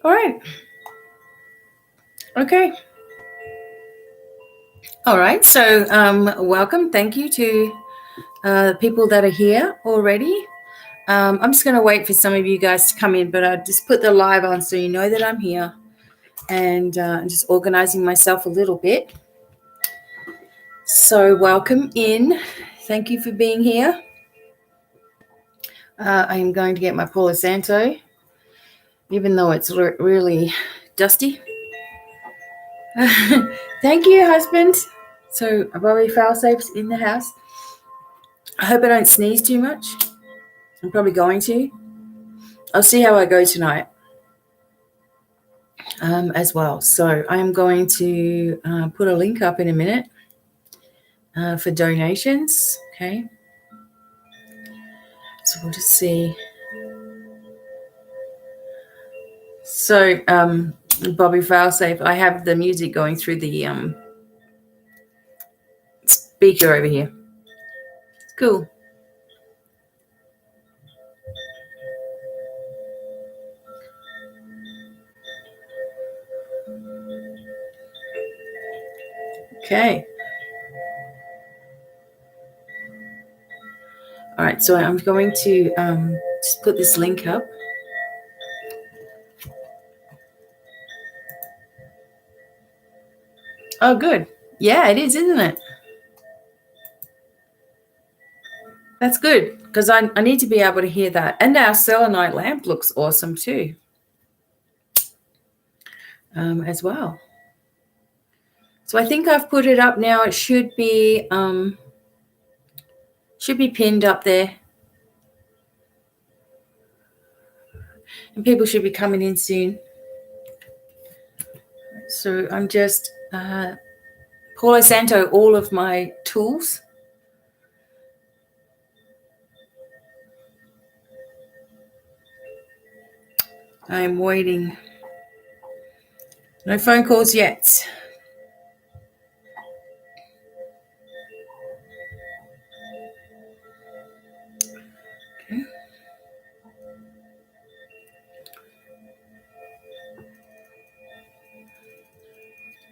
All right. Okay. All right. So, welcome. Thank you to people that are here already. I'm just going to wait for some of you guys to come in, but I just put the live on so you know that I'm here, and I'm just organizing myself a little bit. So, welcome in. Thank you for being here. I am going to get my Palo Santo, even though it's really dusty. Thank you, husband. So, Bobby Falsafe's in the house. I hope I don't sneeze too much. I'm probably going to. I'll see how I go tonight as well. So I am going to put a link up in a minute for donations. Okay. So we'll just see. So Bobby Failsafe, I have the music going through the speaker over here. It's cool. Okay. All right, so I'm going to just put this link up. Oh, good. Yeah, it is, isn't it? That's good, because I need to be able to hear that. And our selenite lamp looks awesome too, as well. So I think I've put it up now. It should be pinned up there. And people should be coming in soon. So I'm just Palo Santo all of my tools. I'm waiting. No phone calls yet. Okay.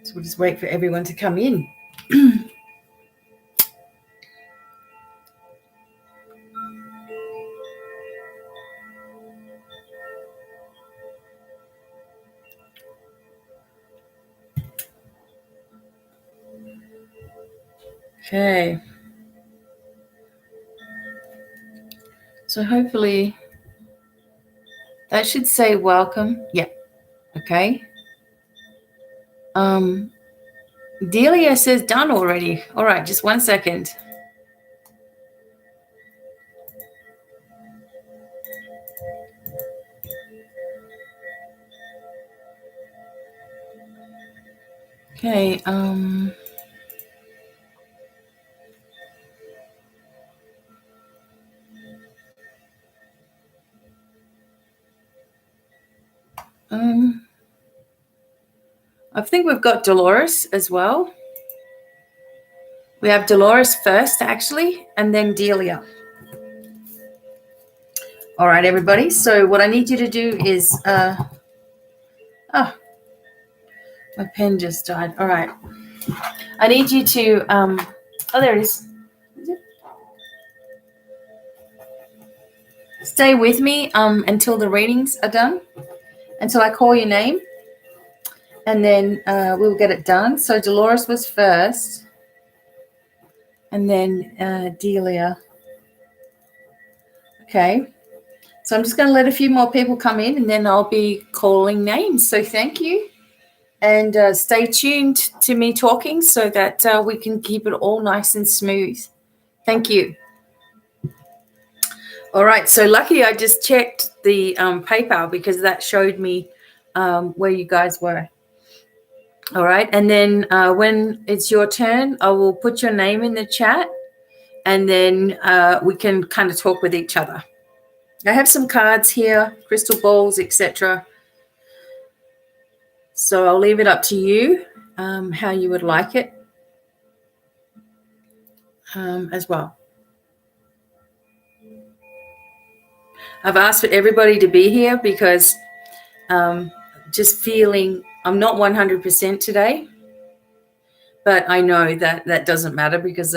So we'll just wait for everyone to come in. Okay. So hopefully that should say welcome. Yeah. Okay. Delia says done already. All right, just 1 second. Okay. I think we've got Dolores as well. We have Dolores first, actually, and then Delia. All right, everybody. So what I need you to do is, my pen just died. All right. I need you to, there it is. Stay with me until the readings are done, until I call your name, and then we'll get it done. So Dolores was first, and then Delia. Okay. So I'm just going to let a few more people come in, and then I'll be calling names. So thank you. And stay tuned to me talking so that we can keep it all nice and smooth. Thank you. All right. So lucky I just checked the PayPal because that showed me where you guys were. All right. And then when it's your turn, I will put your name in the chat, and then we can kind of talk with each other. I have some cards here, crystal balls, etc. So I'll leave it up to you how you would like it as well. I've asked for everybody to be here because just feeling I'm not 100% today, but I know that that doesn't matter because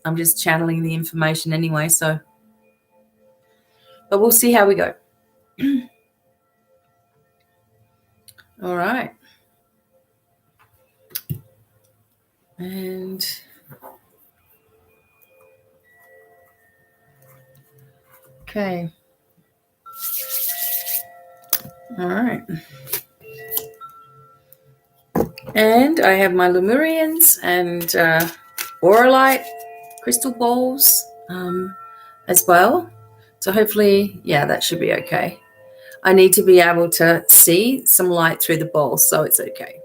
I'm just channeling the information anyway. So, but we'll see how we go. All right. And okay. All right. And I have my Lemurians and Auralite crystal balls as well. So hopefully, yeah, that should be okay. I need to be able to see some light through the balls, so it's okay.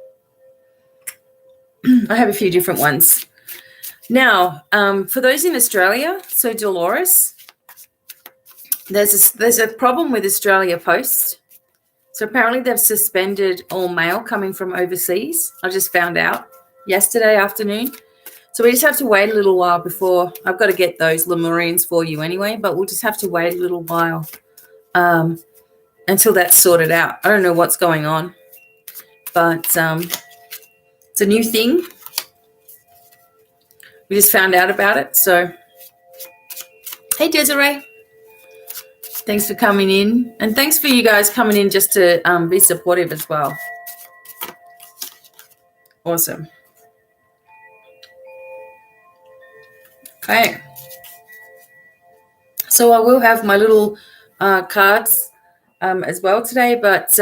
I have a few different ones. Now, for those in Australia, so Dolores, there's a problem with Australia Post. So apparently they've suspended all mail coming from overseas. I just found out yesterday afternoon. So we just have to wait a little while before I've got to get those Lemurians for you anyway, but we'll just have to wait a little while until that's sorted out. I don't know what's going on, but it's a new thing. We just found out about it. So, hey, Desiree. Thanks for coming in. And thanks for you guys coming in just to be supportive as well. Awesome. Okay. So I will have my little cards as well today, but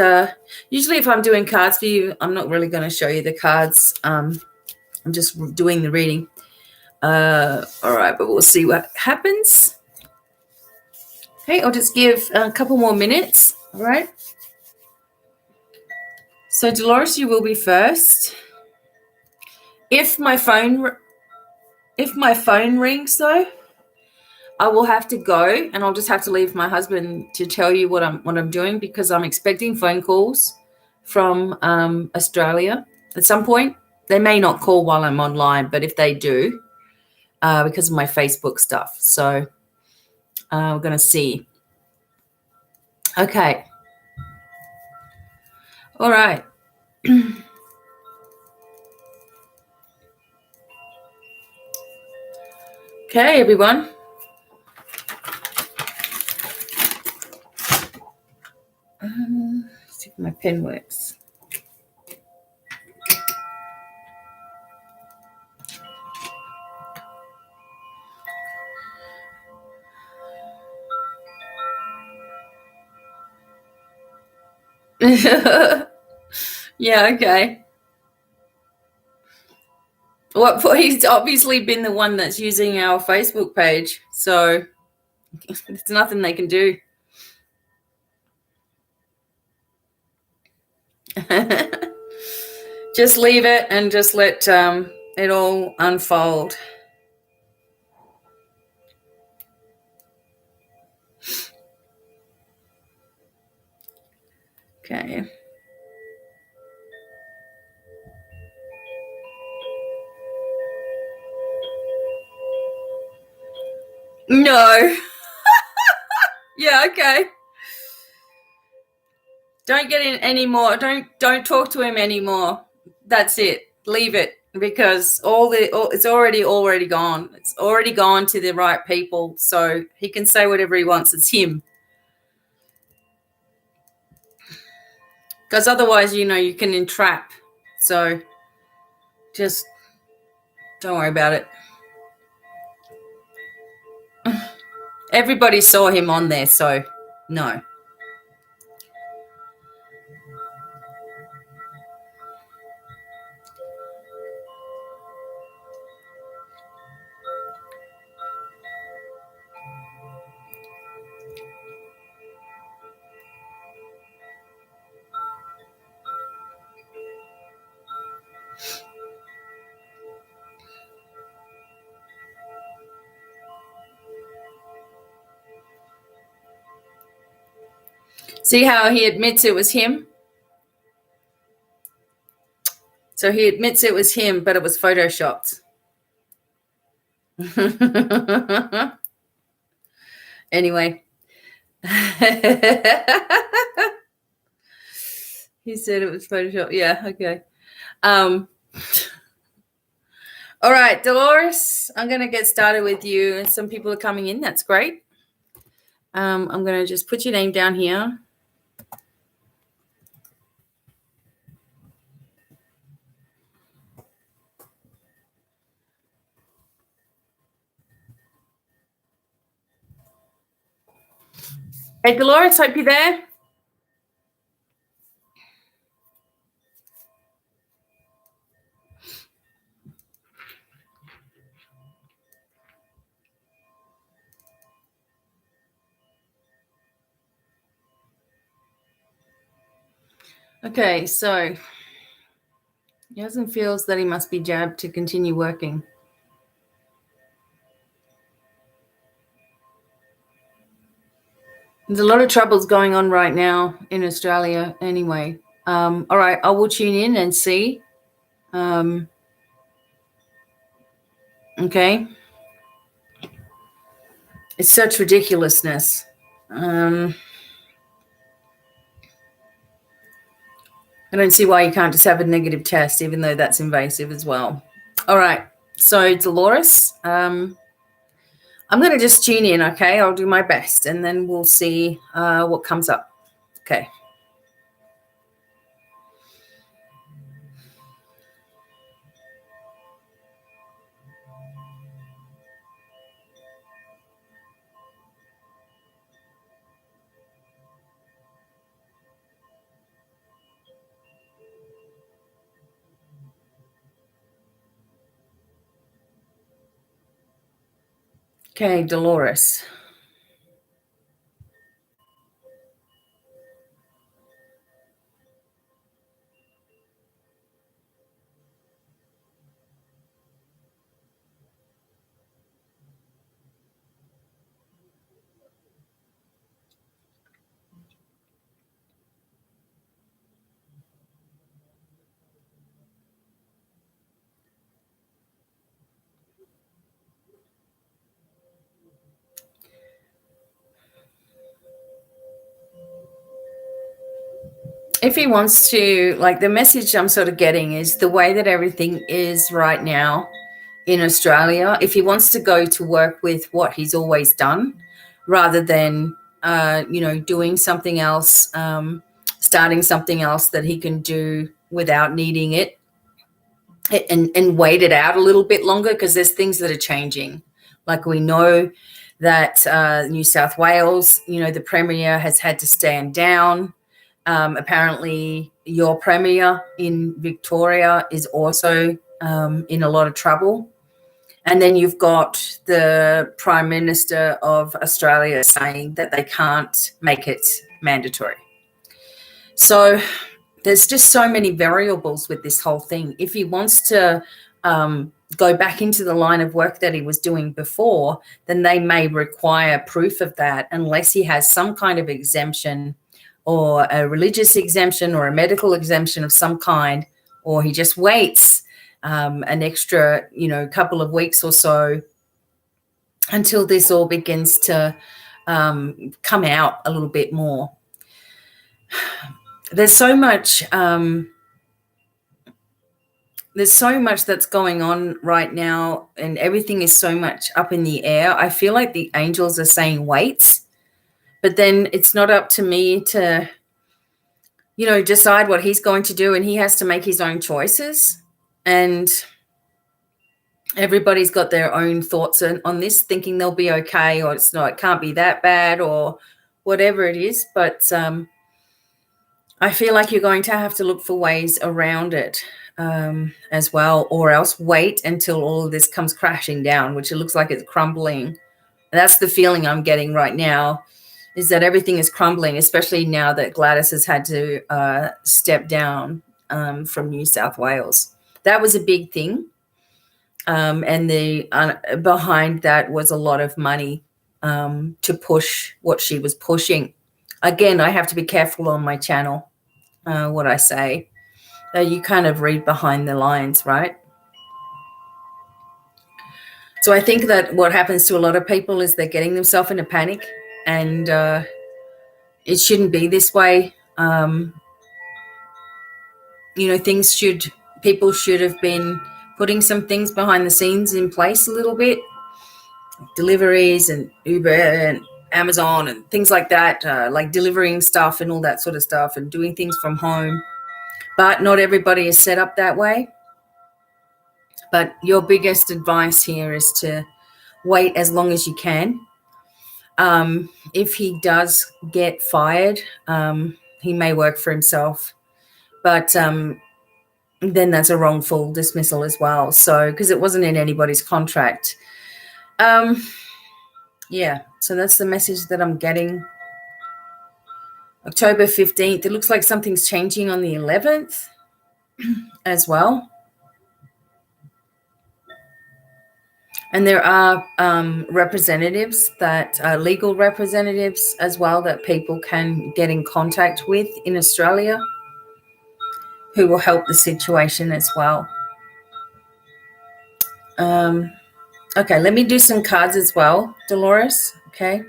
usually if I'm doing cards for you, I'm not really going to show you the cards. I'm just doing the reading. All right, but we'll see what happens. Okay, I'll just give a couple more minutes. All right. So Dolores, you will be first. If my phone rings though, I will have to go, and I'll just have to leave my husband to tell you what I'm doing, because I'm expecting phone calls from Australia at some point. They may not call while I'm online, but if they do, because of my Facebook stuff. So we're going to see. Okay. All right. Okay, everyone. Let's see if my pen works. Yeah, okay. Well, he's obviously been the one that's using our Facebook page, so there's nothing they can do. Just leave it and just let it all unfold. Okay. No. Yeah, okay. Don't get in anymore. Don't talk to him anymore. That's it. Leave it, because it's already gone. It's already gone to the right people, so he can say whatever he wants. It's him. Because otherwise, you can entrap. So just don't worry about it. Everybody saw him on there, so no. See how he admits it was him? So he admits it was him, but it was photoshopped. Anyway. He said it was Photoshop. Yeah, okay. All right, Dolores, I'm going to get started with you. And some people are coming in. That's great. I'm going to just put your name down here. Hey, Dolores, hope you're there. Okay, so he hasn't feels that he must be jabbed to continue working. There's a lot of troubles going on right now in Australia anyway. All right, I will tune in and see. Okay. It's such ridiculousness. I don't see why you can't just have a negative test, even though that's invasive as well. All right. So, Dolores, I'm going to just tune in, okay? I'll do my best, and then we'll see what comes up. Okay. Okay, Dolores. If he wants to, like, the message I'm sort of getting is the way that everything is right now in Australia, if he wants to go to work with what he's always done rather than, doing something else, starting something else that he can do without needing it, and wait it out a little bit longer, because there's things that are changing. Like, we know that New South Wales, the Premier has had to stand down. Apparently, your Premier in Victoria is also in a lot of trouble. And then you've got the Prime Minister of Australia saying that they can't make it mandatory. So there's just so many variables with this whole thing. If he wants to go back into the line of work that he was doing before, then they may require proof of that, unless he has some kind of exemption, or a religious exemption, or a medical exemption of some kind, or he just waits an extra, couple of weeks or so until this all begins to come out a little bit more. There's so much that's going on right now, and everything is so much up in the air. I feel like the angels are saying wait, but then it's not up to me to, decide what he's going to do, and he has to make his own choices. And everybody's got their own thoughts on this, thinking they'll be okay, or it can't be that bad, or whatever it is. But I feel like you're going to have to look for ways around it as well, or else wait until all of this comes crashing down, which it looks like it's crumbling. And that's the feeling I'm getting right now, is that everything is crumbling, especially now that Gladys has had to step down from New South Wales. That was a big thing. And the behind that was a lot of money to push what she was pushing. Again, I have to be careful on my channel what I say. You kind of read behind the lines, right? So I think that what happens to a lot of people is they're getting themselves in a panic, and it shouldn't be this way. people should have been putting some things behind the scenes in place a little bit, deliveries and Uber and Amazon and things like that, like delivering stuff and all that sort of stuff and doing things from home. But not everybody is set up that way. But your biggest advice here is to wait as long as you can. If he does get fired, he may work for himself. But then that's a wrongful dismissal as well. So, because it wasn't in anybody's contract. Yeah, so that's the message that I'm getting. October 15th, it looks like something's changing on the 11th as well. And there are representatives legal representatives as well, that people can get in contact with in Australia who will help the situation as well. Okay, let me do some cards as well, Dolores, okay?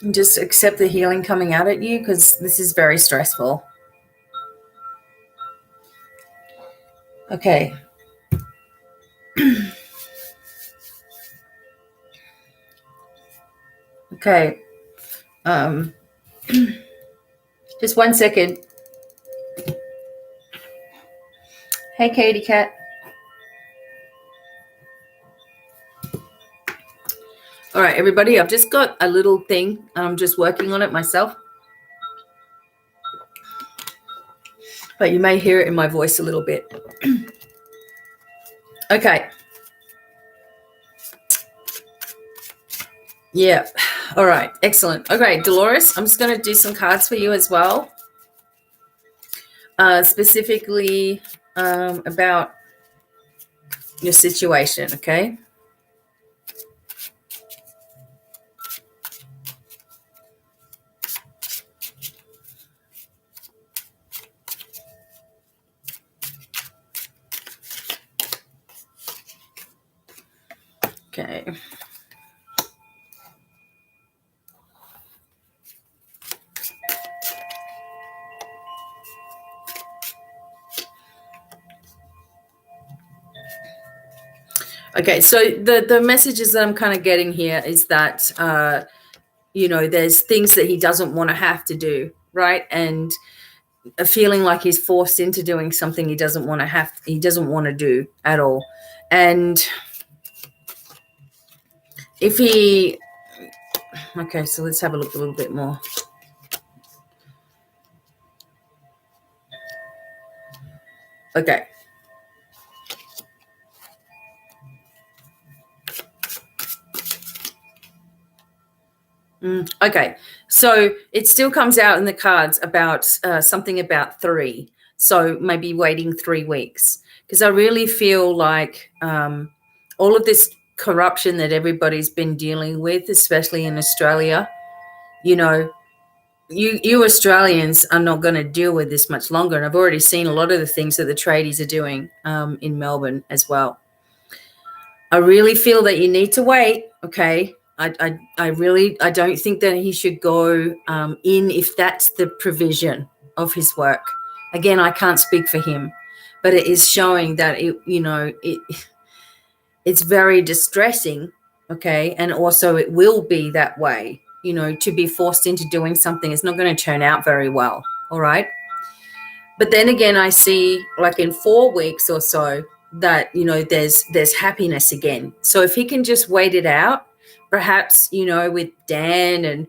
And just accept the healing coming out at you, because this is very stressful. Okay. Okay. Just 1 second. Hey, Katie Cat. All right, everybody, I've just got a little thing. I'm just working on it myself. But you may hear it in my voice a little bit. Okay. Yeah. All right. Excellent. Okay, Dolores, I'm just going to do some cards for you as well. Specifically about your situation, okay? Okay. Okay, so the messages that I'm kind of getting here is that, there's things that he doesn't want to have to do, right? And a feeling like he's forced into doing something he doesn't want to do at all. And if he, okay, so let's have a look a little bit more. Okay. Okay, so it still comes out in the cards about something about 3. So maybe waiting 3 weeks, because I really feel like all of this corruption that everybody's been dealing with, especially in Australia, you Australians are not going to deal with this much longer. And I've already seen a lot of the things that the tradies are doing in Melbourne as well. I really feel that you need to wait, okay? I don't think that he should go in if that's the provision of his work. Again, I can't speak for him, but it is showing that it's very distressing, okay? And also it will be that way, to be forced into doing something is not going to turn out very well, all right? But then again, I see like in 4 weeks or so that, there's happiness again. So if he can just wait it out, perhaps, with Dan and,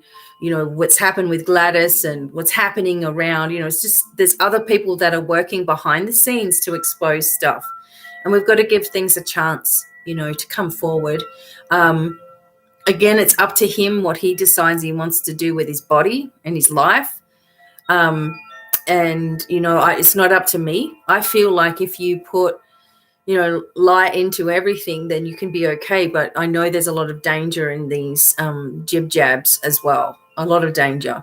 what's happened with Gladys and what's happening around, it's just there's other people that are working behind the scenes to expose stuff. And we've got to give things a chance, to come forward. Again, it's up to him what he decides he wants to do with his body and his life. It's not up to me. I feel like if you put light into everything, then you can be okay. But I know there's a lot of danger in these jib jabs as well, a lot of danger.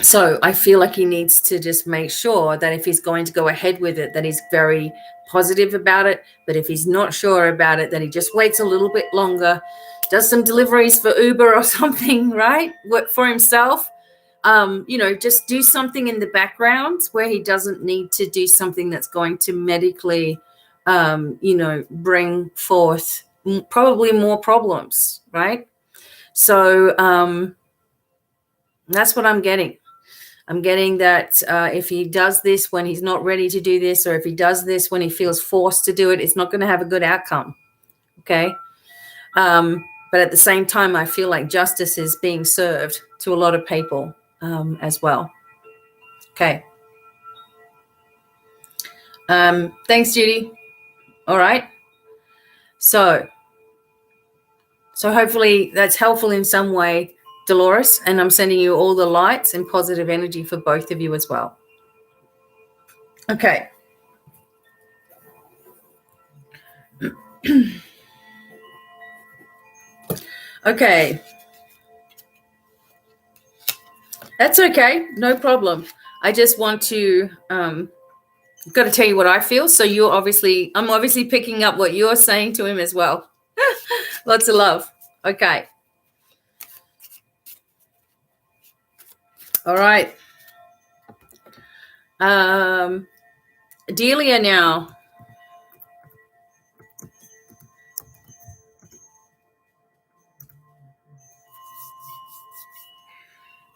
So I feel like he needs to just make sure that if he's going to go ahead with it, that he's very positive about it. But if he's not sure about it, that he just waits a little bit longer, does some deliveries for Uber or something, right? Work for himself. just do something in the background where he doesn't need to do something that's going to medically, bring forth probably more problems, right? So that's what I'm getting. I'm getting that if he does this when he's not ready to do this, or if he does this when he feels forced to do it, it's not going to have a good outcome. Okay. But at the same time, I feel like justice is being served to a lot of people as well. Okay. Thanks, Judy. All right. So hopefully that's helpful in some way, Dolores, and I'm sending you all the lights and positive energy for both of you as well. Okay. Okay. That's okay. No problem. I just want to got to tell you what I feel. So I'm obviously picking up what you're saying to him as well. Lots of love. Okay. All right. Delia now.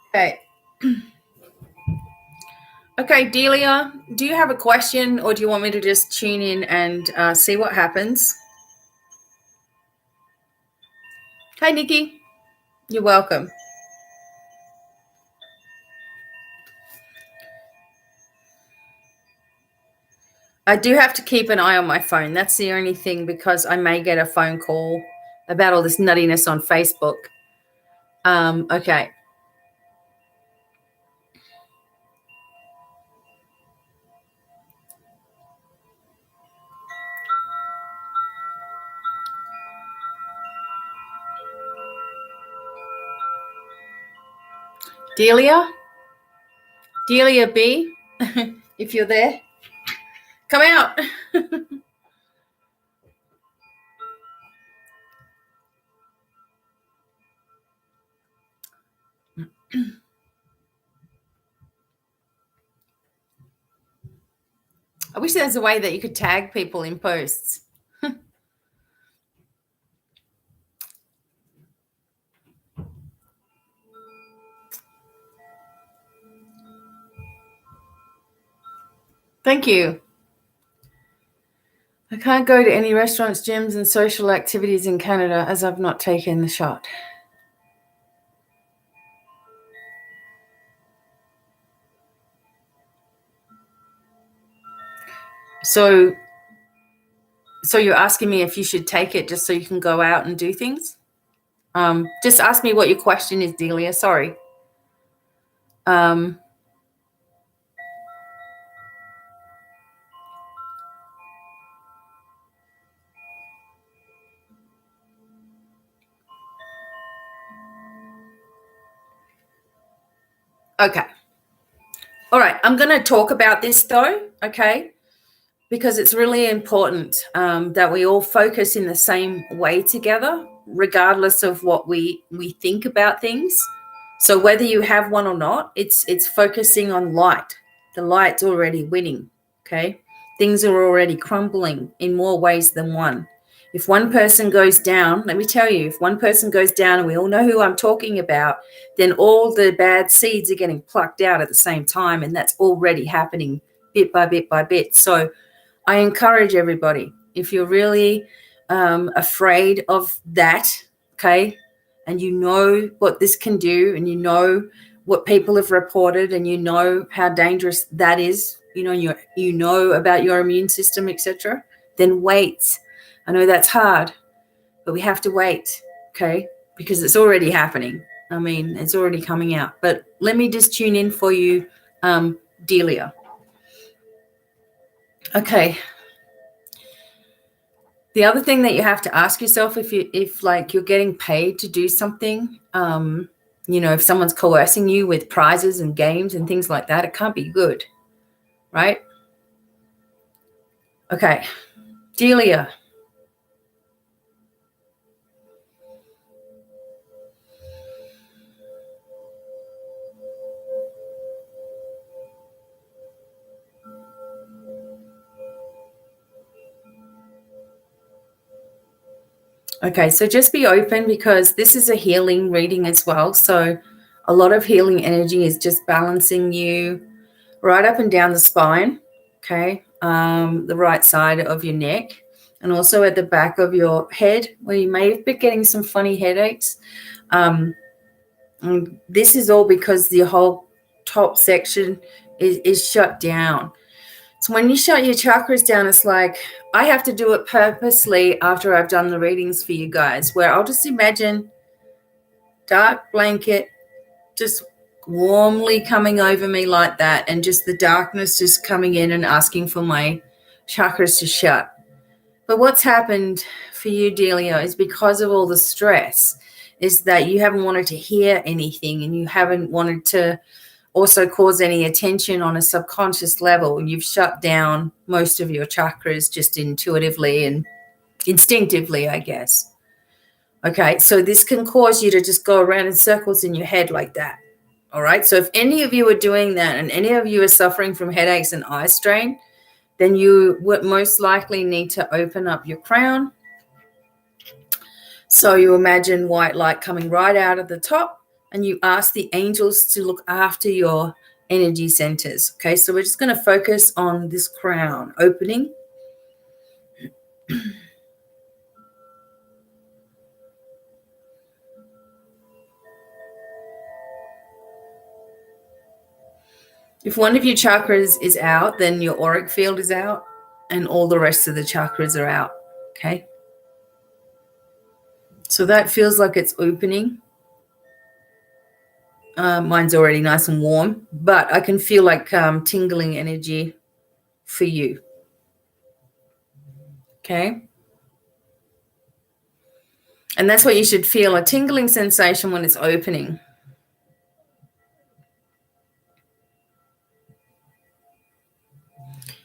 Okay. Okay, Delia, do you have a question, or do you want me to just tune in and see what happens? Hi, Nikki. You're welcome. I do have to keep an eye on my phone. That's the only thing, because I may get a phone call about all this nuttiness on Facebook. Okay. Delia B, if you're there, come out. I wish there was a way that you could tag people in posts. Thank you. I can't go to any restaurants, gyms, and social activities in Canada as I've not taken the shot. So you're asking me if you should take it just so you can go out and do things? Just ask me what your question is, Delia. Sorry. Okay. All right. I'm going to talk about this though, okay? Because it's really important that we all focus in the same way together, regardless of what we think about things. So whether you have one or not, it's focusing on light. The light's already winning, okay? Things are already crumbling in more ways than one. If one person goes down, let me tell you, if one person goes down, and we all know who I'm talking about, then all the bad seeds are getting plucked out at the same time, and that's already happening bit by bit by bit. So I encourage everybody, if you're really afraid of that, okay, and you know what this can do, and you know what people have reported, and you know how dangerous that is, you know about your immune system, etc., then wait. I know that's hard, but we have to wait, okay, because it's already happening. I mean, it's already coming out. But let me just tune in for you, Delia. Okay. The other thing that you have to ask yourself, if you're getting paid to do something, if someone's coercing you with prizes and games and things like that, it can't be good, right? Okay, Delia. Okay, so just be open because this is a healing reading as well. So a lot of healing energy is just balancing you right up and down the spine, okay, the right side of your neck, and also at the back of your head where you may have been getting some funny headaches. And this is all because the whole top section is shut down. So when you shut your chakras down, it's like I have to do it purposely after I've done the readings for you guys, where I'll just imagine dark blanket just warmly coming over me like that, and just the darkness just coming in and asking for my chakras to shut. But what's happened for you, Delia, is because of all the stress, is that you haven't wanted to hear anything, and you haven't wanted to also cause any attention on a subconscious level. You've shut down most of your chakras just intuitively and instinctively, I guess. Okay, so this can cause you to just go around in circles in your head like that. All right, so if any of you are doing that and any of you are suffering from headaches and eye strain, then you would most likely need to open up your crown. So you imagine white light coming right out of the top, and you ask the angels to look after your energy centers. Okay, so we're just going to focus on this crown opening. If one of your chakras is out, then your auric field is out and all the rest of the chakras are out. Okay. So that feels like it's opening. Mine's already nice and warm, but I can feel like tingling energy for you. Okay. And that's what you should feel, a tingling sensation when it's opening.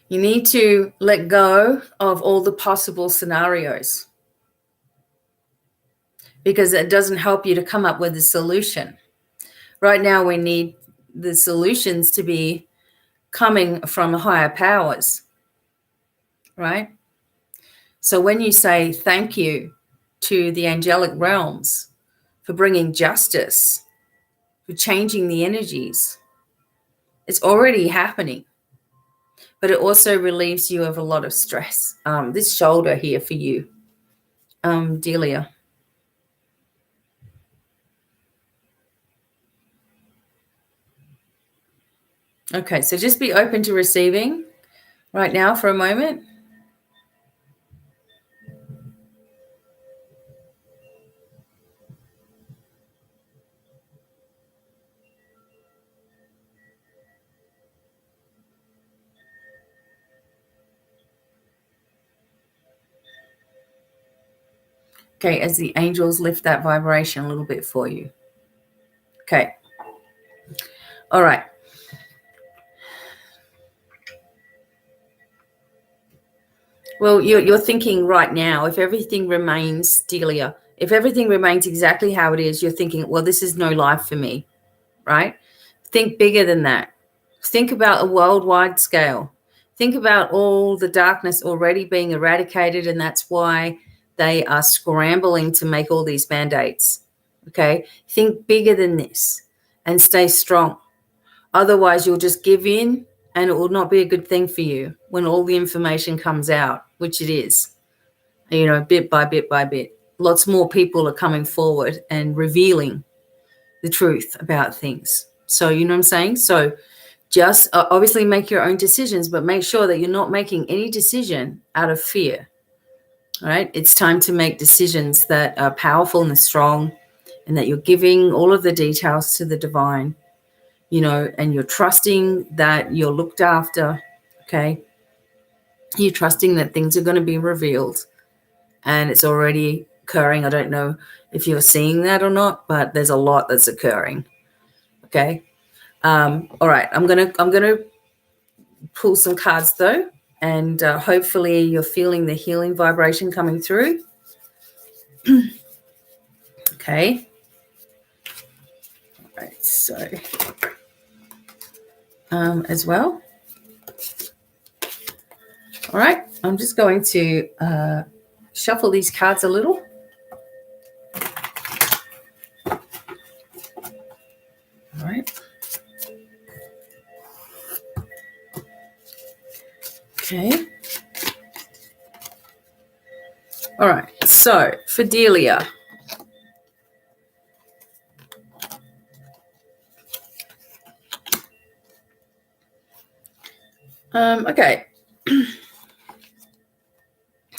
You need to let go of all the possible scenarios because it doesn't help you to come up with a solution. Right now, we need the solutions to be coming from higher powers, right? So when you say thank you to the angelic realms for bringing justice, for changing the energies, it's already happening. But it also relieves you of a lot of stress. This shoulder here for you, Delia. Okay, so just be open to receiving right now for a moment. Okay, as the angels lift that vibration a little bit for you. Okay. All right. Well, you're thinking right now, if everything remains, Delia, if everything remains exactly how it is, you're thinking, well, this is no life for me, right? Think bigger than that. Think about a worldwide scale. Think about all the darkness already being eradicated, and that's why they are scrambling to make all these band-aids. Okay? Think bigger than this and stay strong. Otherwise, you'll just give in, and it will not be a good thing for you when all the information comes out, which it is, bit by bit by bit. Lots more people are coming forward and revealing the truth about things. So, you know what I'm saying? So just obviously make your own decisions, but make sure that you're not making any decision out of fear. All right? It's time to make decisions that are powerful and strong, and that you're giving all of the details to the divine, and you're trusting that you're looked after, okay? You're trusting that things are going to be revealed, and it's already occurring. I don't know if you're seeing that or not, but there's a lot that's occurring, okay? All right, I'm gonna pull some cards though, and hopefully you're feeling the healing vibration coming through. Okay. All right, so as well. All right, I'm just going to shuffle these cards a little. Okay. All right. So for Delia. Okay.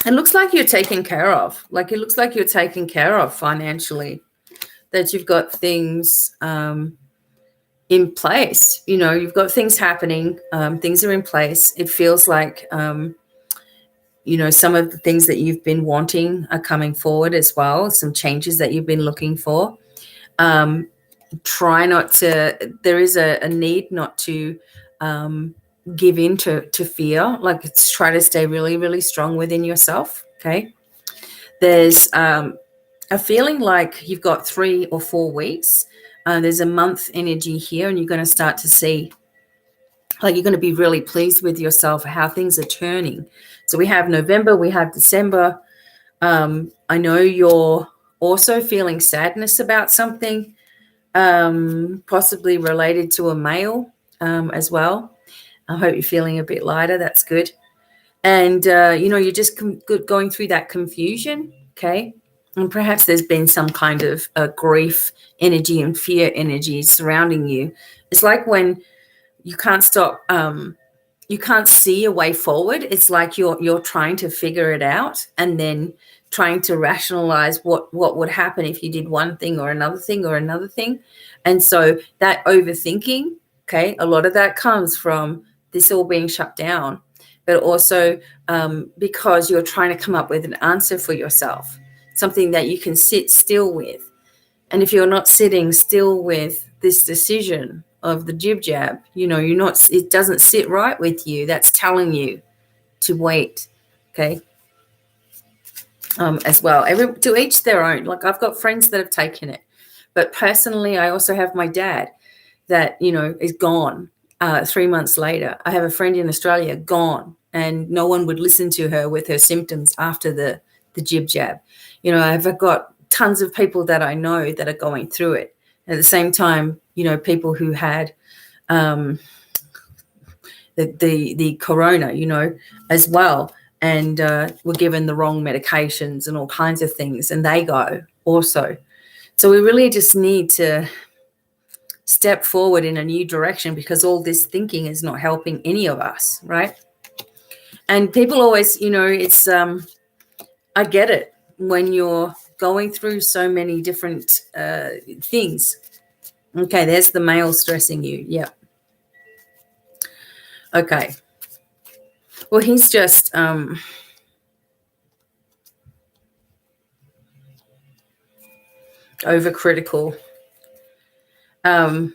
It looks like you're taken care of. Like it looks like you're taken care of financially, that you've got things in place. You know, you've got things happening. Things are in place. It feels like, you know, some of the things that you've been wanting are coming forward as well. Some changes that you've been looking for. Try not to, there is a need not to give in to fear. Like it's try to stay really, really strong within yourself. Okay. There's a feeling like you've got 3 or 4 weeks. There's a month energy here, and you're going to start to see, like you're going to be really pleased with yourself, how things are turning. So we have November, we have December. I know you're also feeling sadness about something, possibly related to a male as well. I hope you're feeling a bit lighter. That's good. And, you know, you're just going through that confusion, okay? And perhaps there's been some kind of grief energy and fear energy surrounding you. It's like when you can't stop, you can't see a way forward. It's like you're trying to figure it out and then trying to rationalize what would happen if you did one thing or another thing or another thing. And so that overthinking, okay, a lot of that comes from this all being shut down, but also because you're trying to come up with an answer for yourself, something that you can sit still with. And if you're not sitting still with this decision of the jib jab, you know, you're not, it doesn't sit right with you. That's telling you to wait. Okay. As well, to each their own. Like I've got friends that have taken it, but personally, I also have my dad that, you know, is gone 3 months later. I have a friend in Australia gone, and no one would listen to her with her symptoms after the jib jab. You know, I've got tons of people that I know that are going through it. At the same time, you know, people who had the corona, you know, as well, and were given the wrong medications and all kinds of things, and they go also. So we really just need to step forward in a new direction, because all this thinking is not helping any of us, right? And people always, you know, it's I get it when you're going through so many different things. Okay, there's the male stressing you. Yeah. Okay. Well, he's just overcritical. Kind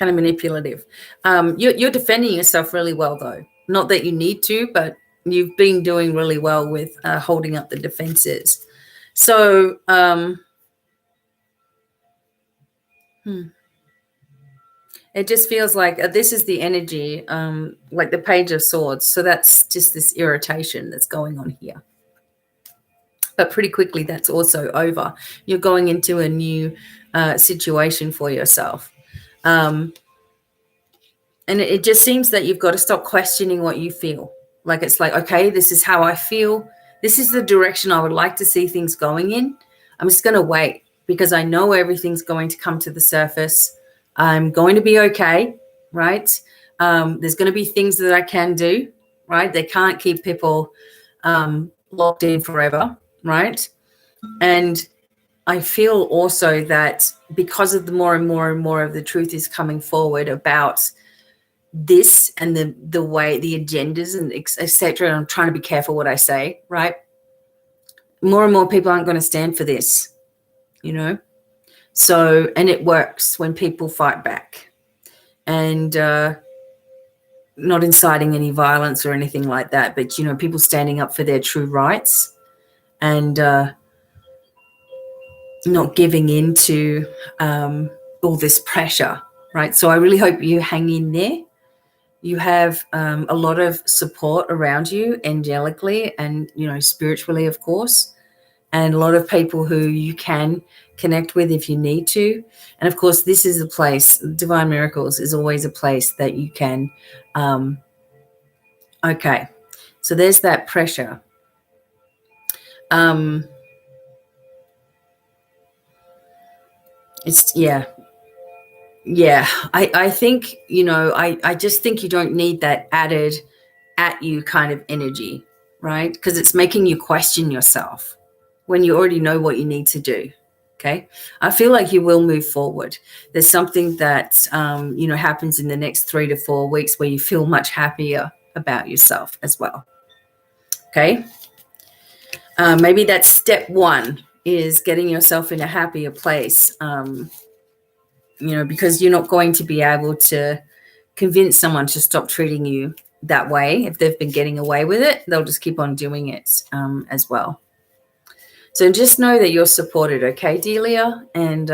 of manipulative. You're defending yourself really well, though. Not that you need to, but you've been doing really well with holding up the defenses. So, it just feels like this is the energy, like the Page of Swords. So that's just this irritation that's going on here. But pretty quickly, that's also over. You're going into a new situation for yourself. And it just seems that you've got to stop questioning what you feel. Like it's like, okay, this is how I feel. This is the direction I would like to see things going in. I'm just going to wait, because I know everything's going to come to the surface. I'm going to be okay, right? There's going to be things that I can do, right? They can't keep people locked in forever, right? And I feel also that because of the more and more and more of the truth is coming forward about this and the way, the agendas and etc. And I'm trying to be careful what I say, right? More and more people aren't going to stand for this, you know? So, and it works when people fight back and not inciting any violence or anything like that, but, you know, people standing up for their true rights and not giving in to all this pressure, right? So I really hope you hang in there. You have a lot of support around you, angelically and, you know, spiritually, of course. and a lot of people who you can connect with if you need to. And of course, this is a place, Divine Miracles is always a place that you can, okay, so there's that pressure. It's, yeah. I think, I just think you don't need that added at you kind of energy, right? Because it's making you question yourself when you already know what you need to do. Okay. I feel like you will move forward. There's something that, happens in the next 3 to 4 weeks where you feel much happier about yourself as well. Okay. Maybe that's step one, is getting yourself in a happier place. Because you're not going to be able to convince someone to stop treating you that way. If they've been getting away with it, they'll just keep on doing it as well. So just know that you're supported, okay, Delia? And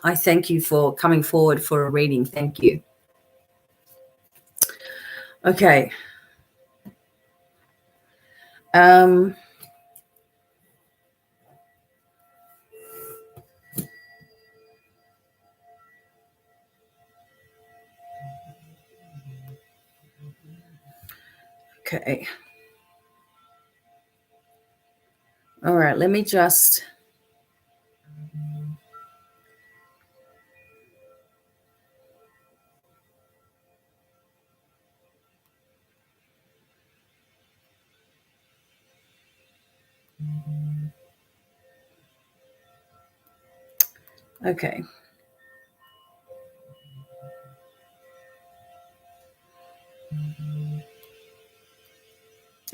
I thank you for coming forward for a reading. Thank you. Okay. Okay. All right, let me just... Okay.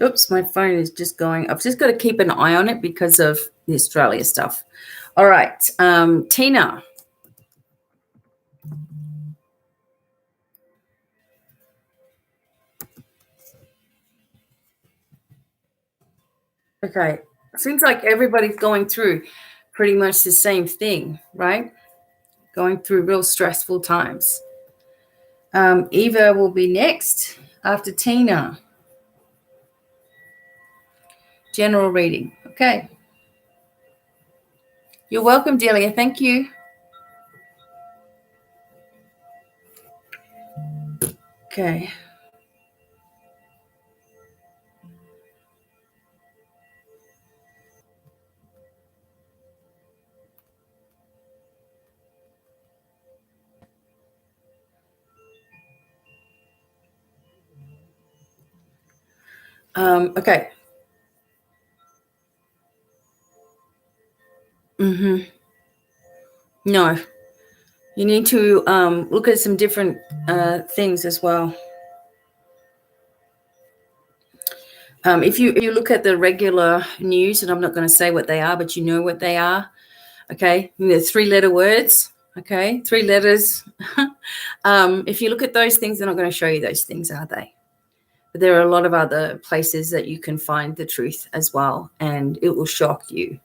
Oops, my phone is just going. I've just got to keep an eye on it because of the Australia stuff. All right, Tina. Okay, seems like everybody's going through pretty much the same thing, right? Going through real stressful times. Eva will be next after Tina. General reading. Okay. You're welcome, Delia. Thank you. Okay. Okay. Mm-hmm. No. You need to look at some different things as well. If you look at the regular news, and I'm not going to say what they are, but you know what they are, okay? They're 3-letter words, okay? 3 letters. If you look at those things, they're not going to show you those things, are they? But there are a lot of other places that you can find the truth as well, and it will shock you.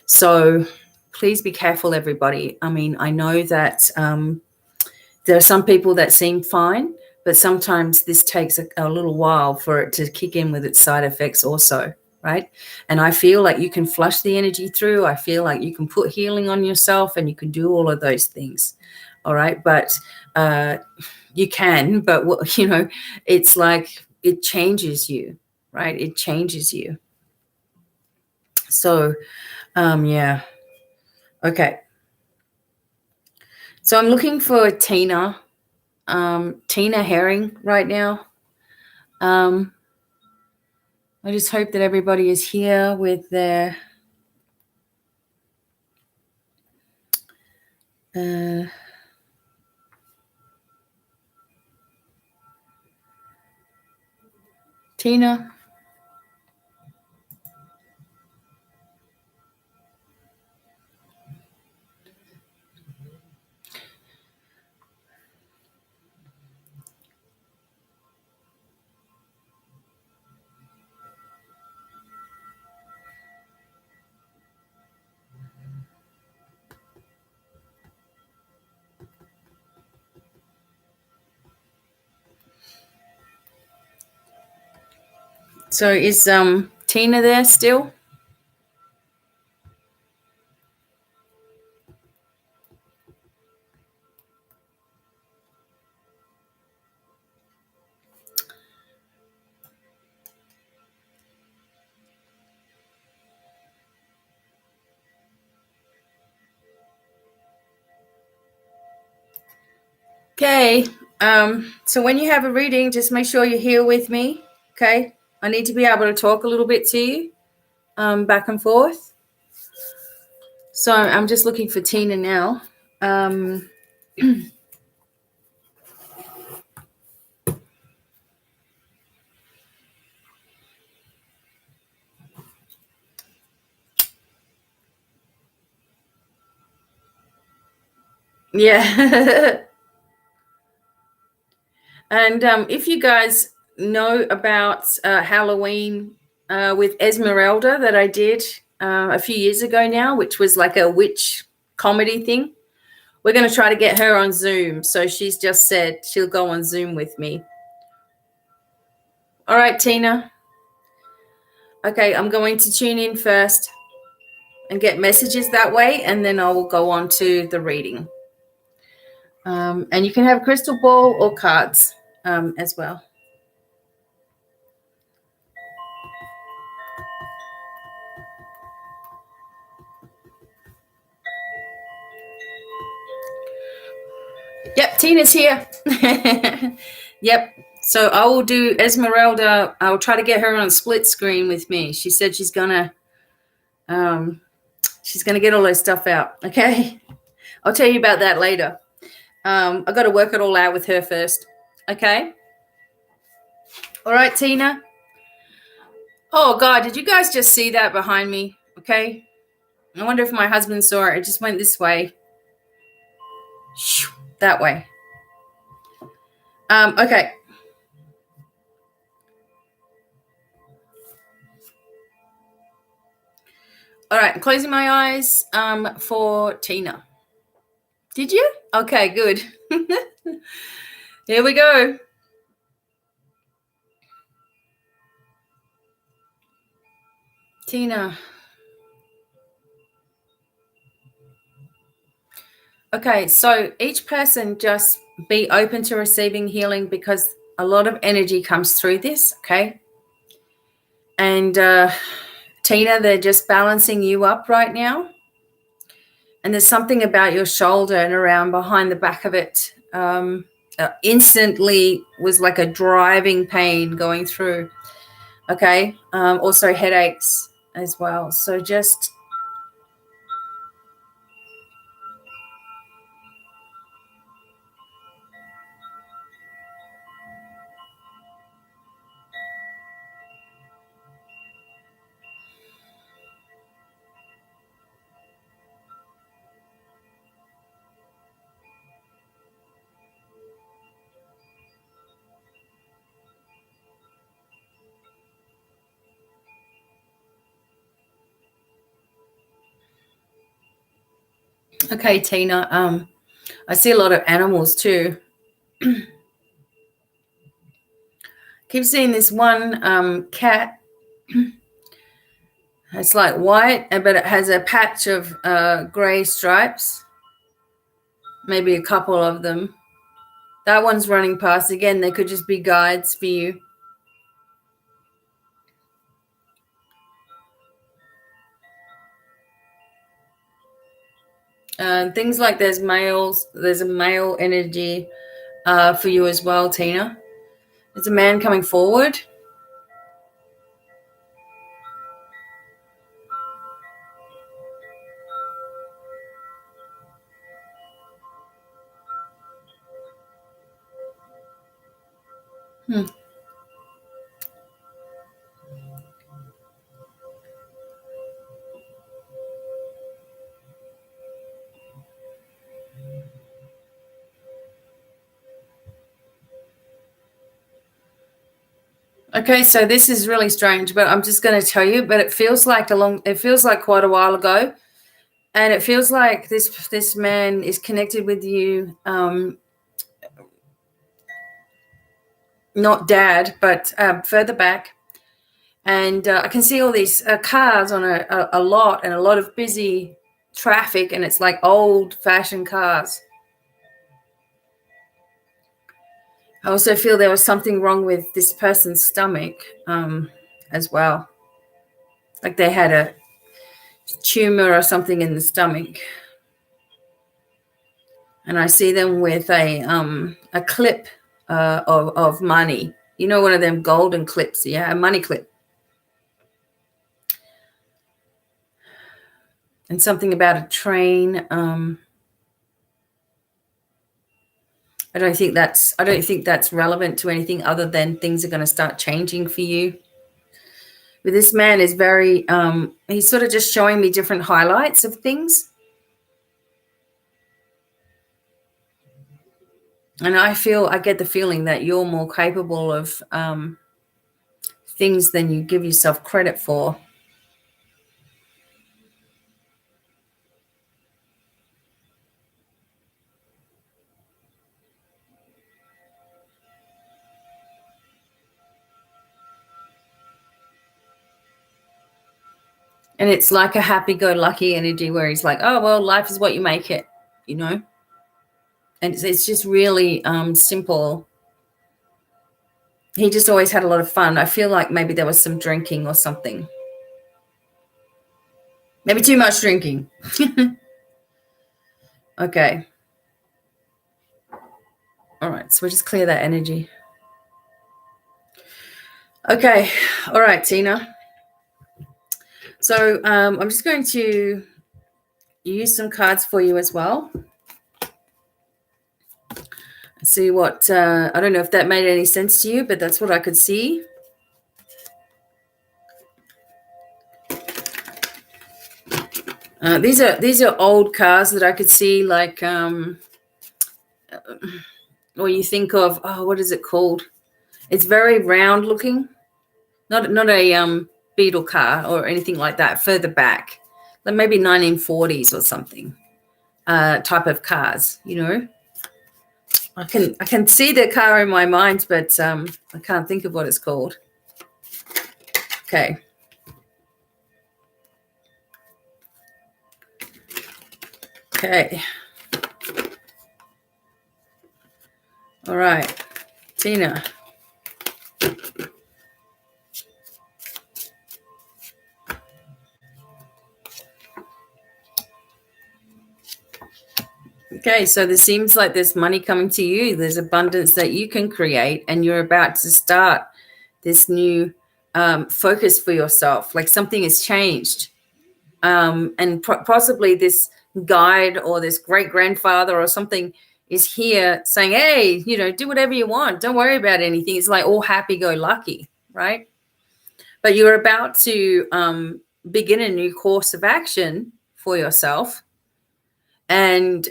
So please be careful, everybody. I mean, I know that there are some people that seem fine, but sometimes this takes a little while for it to kick in with its side effects also, right? And I feel like you can flush the energy through. I feel like you can put healing on yourself, and you can do all of those things, all right? But you can, but it's like it changes you, right? It changes you. So, yeah. Okay. So I'm looking for Tina Herring right now. I just hope that everybody is here with their Tina. So is Tina there still? Okay. So when you have a reading, just make sure you're here with me. Okay. I need to be able to talk a little bit to you, back and forth. So I'm just looking for Tina now. Yeah. And if you guys know about Halloween with Esmeralda that I did a few years ago now, which was like a witch comedy thing, we're going to try to get her on Zoom. So she's just said she'll go on Zoom with me. All right, Tina. Okay, I'm going to tune in first and get messages that way, and then I will go on to the reading. And you can have crystal ball or cards as well. Yep, Tina's here. Yep. So I will do Esmeralda. I'll try to get her on split screen with me. She said she's gonna get all her stuff out. Okay. I'll tell you about that later. I got to work it all out with her first. Okay. All right, Tina. Oh God, did you guys just see that behind me? Okay. I wonder if my husband saw it. It just went this way. That way. Okay. All right, I'm closing my eyes for Tina. Did you? Okay, good. Here we go. Tina. Okay, so each person just be open to receiving healing because a lot of energy comes through this, okay? And Tina, they're just balancing you up right now. And there's something about your shoulder and around behind the back of it instantly was like a driving pain going through, okay? Also headaches as well. So just... Okay, Tina, I see a lot of animals too. Keep seeing this one cat. It's like white, but it has a patch of gray stripes, maybe a couple of them. That one's running past. Again, they could just be guides for you. Things like there's a male energy for you as well, Tina. There's a man coming forward. Okay, so this is really strange, but I'm just going to tell you. But it feels like quite a while ago, and it feels like this man is connected with you. Not dad, but further back. And I can see all these cars on a lot and a lot of busy traffic, and it's like old-fashioned cars. I also feel there was something wrong with this person's stomach as well. Like they had a tumor or something in the stomach. And I see them with a clip of money. You know, one of them golden clips. Yeah, a money clip. And something about a train. I don't think that's relevant to anything other than things are going to start changing for you. But this man is very, he's sort of just showing me different highlights of things. And I get the feeling that you're more capable of things than you give yourself credit for. And it's like a happy-go-lucky energy where he's like, oh, well, life is what you make it, you know. And it's just really simple. He just always had a lot of fun. I feel like maybe there was some drinking or something. Maybe too much drinking. Okay. All right, so we'll just clear that energy. Okay. All right, Tina. So I'm just going to use some cards for you as well. See what, I don't know if that made any sense to you, but that's what I could see. These are old cards that I could see, like, or you think of, oh, what is it called? It's very round looking, not a beetle car or anything like that. Further back, like maybe 1940s or something, type of cars. You know, I can see the car in my mind, but I can't think of what it's called. Okay. Okay. All right, Tina. Okay, so there seems like there's money coming to you. There's abundance that you can create, and you're about to start this new focus for yourself. Like something has changed. And possibly this guide or this great-grandfather or something is here saying, hey, you know, do whatever you want. Don't worry about anything. It's like all happy-go-lucky, right? But you're about to begin a new course of action for yourself. And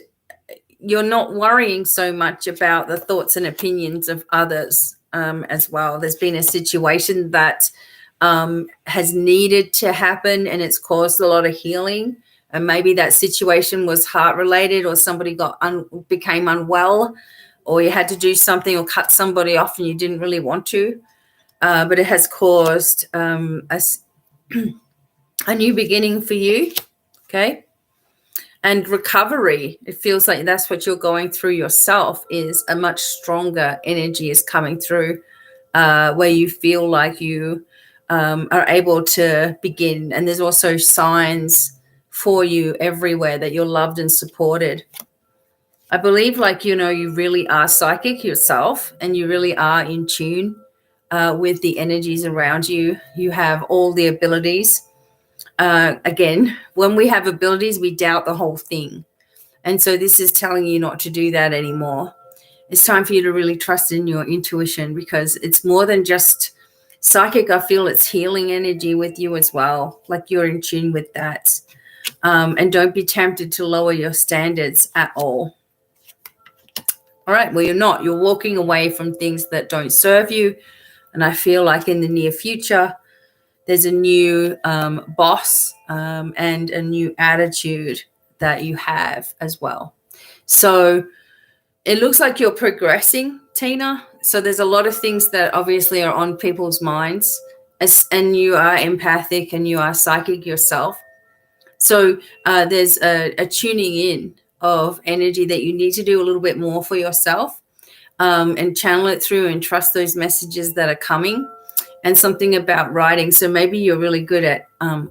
you're not worrying so much about the thoughts and opinions of others as well. There's been a situation that has needed to happen, and it's caused a lot of healing. And maybe that situation was heart-related, or somebody became unwell, or you had to do something or cut somebody off and you didn't really want to. But it has caused a new beginning for you, okay? And recovery, it feels like that's what you're going through yourself, is a much stronger energy is coming through where you feel like you are able to begin. And there's also signs for you everywhere that you're loved and supported. I believe, like, you know, you really are psychic yourself, and you really are in tune with the energies around you. You have all the abilities. Again, when we have abilities, we doubt the whole thing. And so this is telling you not to do that anymore. It's time for you to really trust in your intuition, because it's more than just psychic. I feel it's healing energy with you as well. Like you're in tune with that. And don't be tempted to lower your standards at all. All right. Well, you're not. You're walking away from things that don't serve you. And I feel like in the near future, there's a new boss and a new attitude that you have as well. So it looks like you're progressing, Tina. So there's a lot of things that obviously are on people's minds, and you are empathic and you are psychic yourself. So there's a tuning in of energy that you need to do a little bit more for yourself, and channel it through and trust those messages that are coming. And something about writing. So maybe you're really good at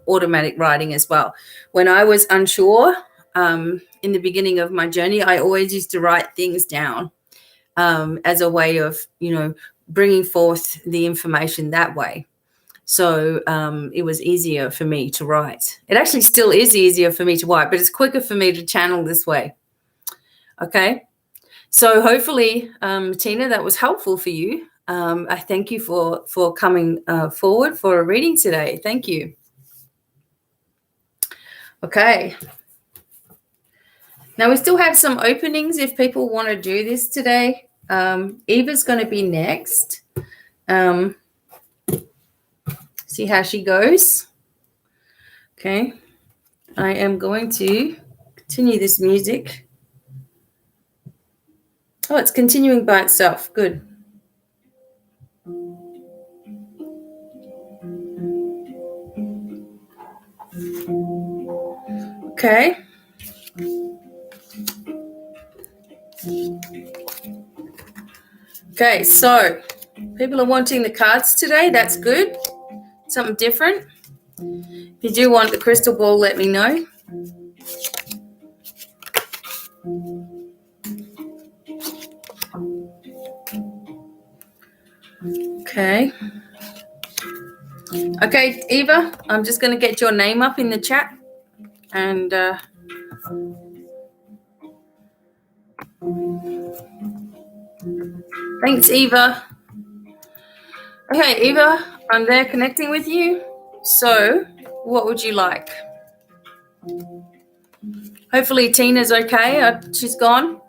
automatic writing as well. When I was unsure, in the beginning of my journey, I always used to write things down as a way of, bringing forth the information that way. So it was easier for me to write. It actually still is easier for me to write, but it's quicker for me to channel this way. Okay. So hopefully, Tina, that was helpful for you. I thank you for coming forward for a reading today. Thank you. Okay. Now we still have some openings if people want to do this today. Eva's going to be next. See how she goes. Okay. I am going to continue this music. Oh, it's continuing by itself. Good. Okay. Okay, so people are wanting the cards today. That's good. Something different. If you do want the crystal ball, let me know. Okay. Okay, Eva, I'm just going to get your name up in the chat. And thanks, Eva. Okay, Eva, I'm there connecting with you. So what would you like? Hopefully Tina's okay. She's gone.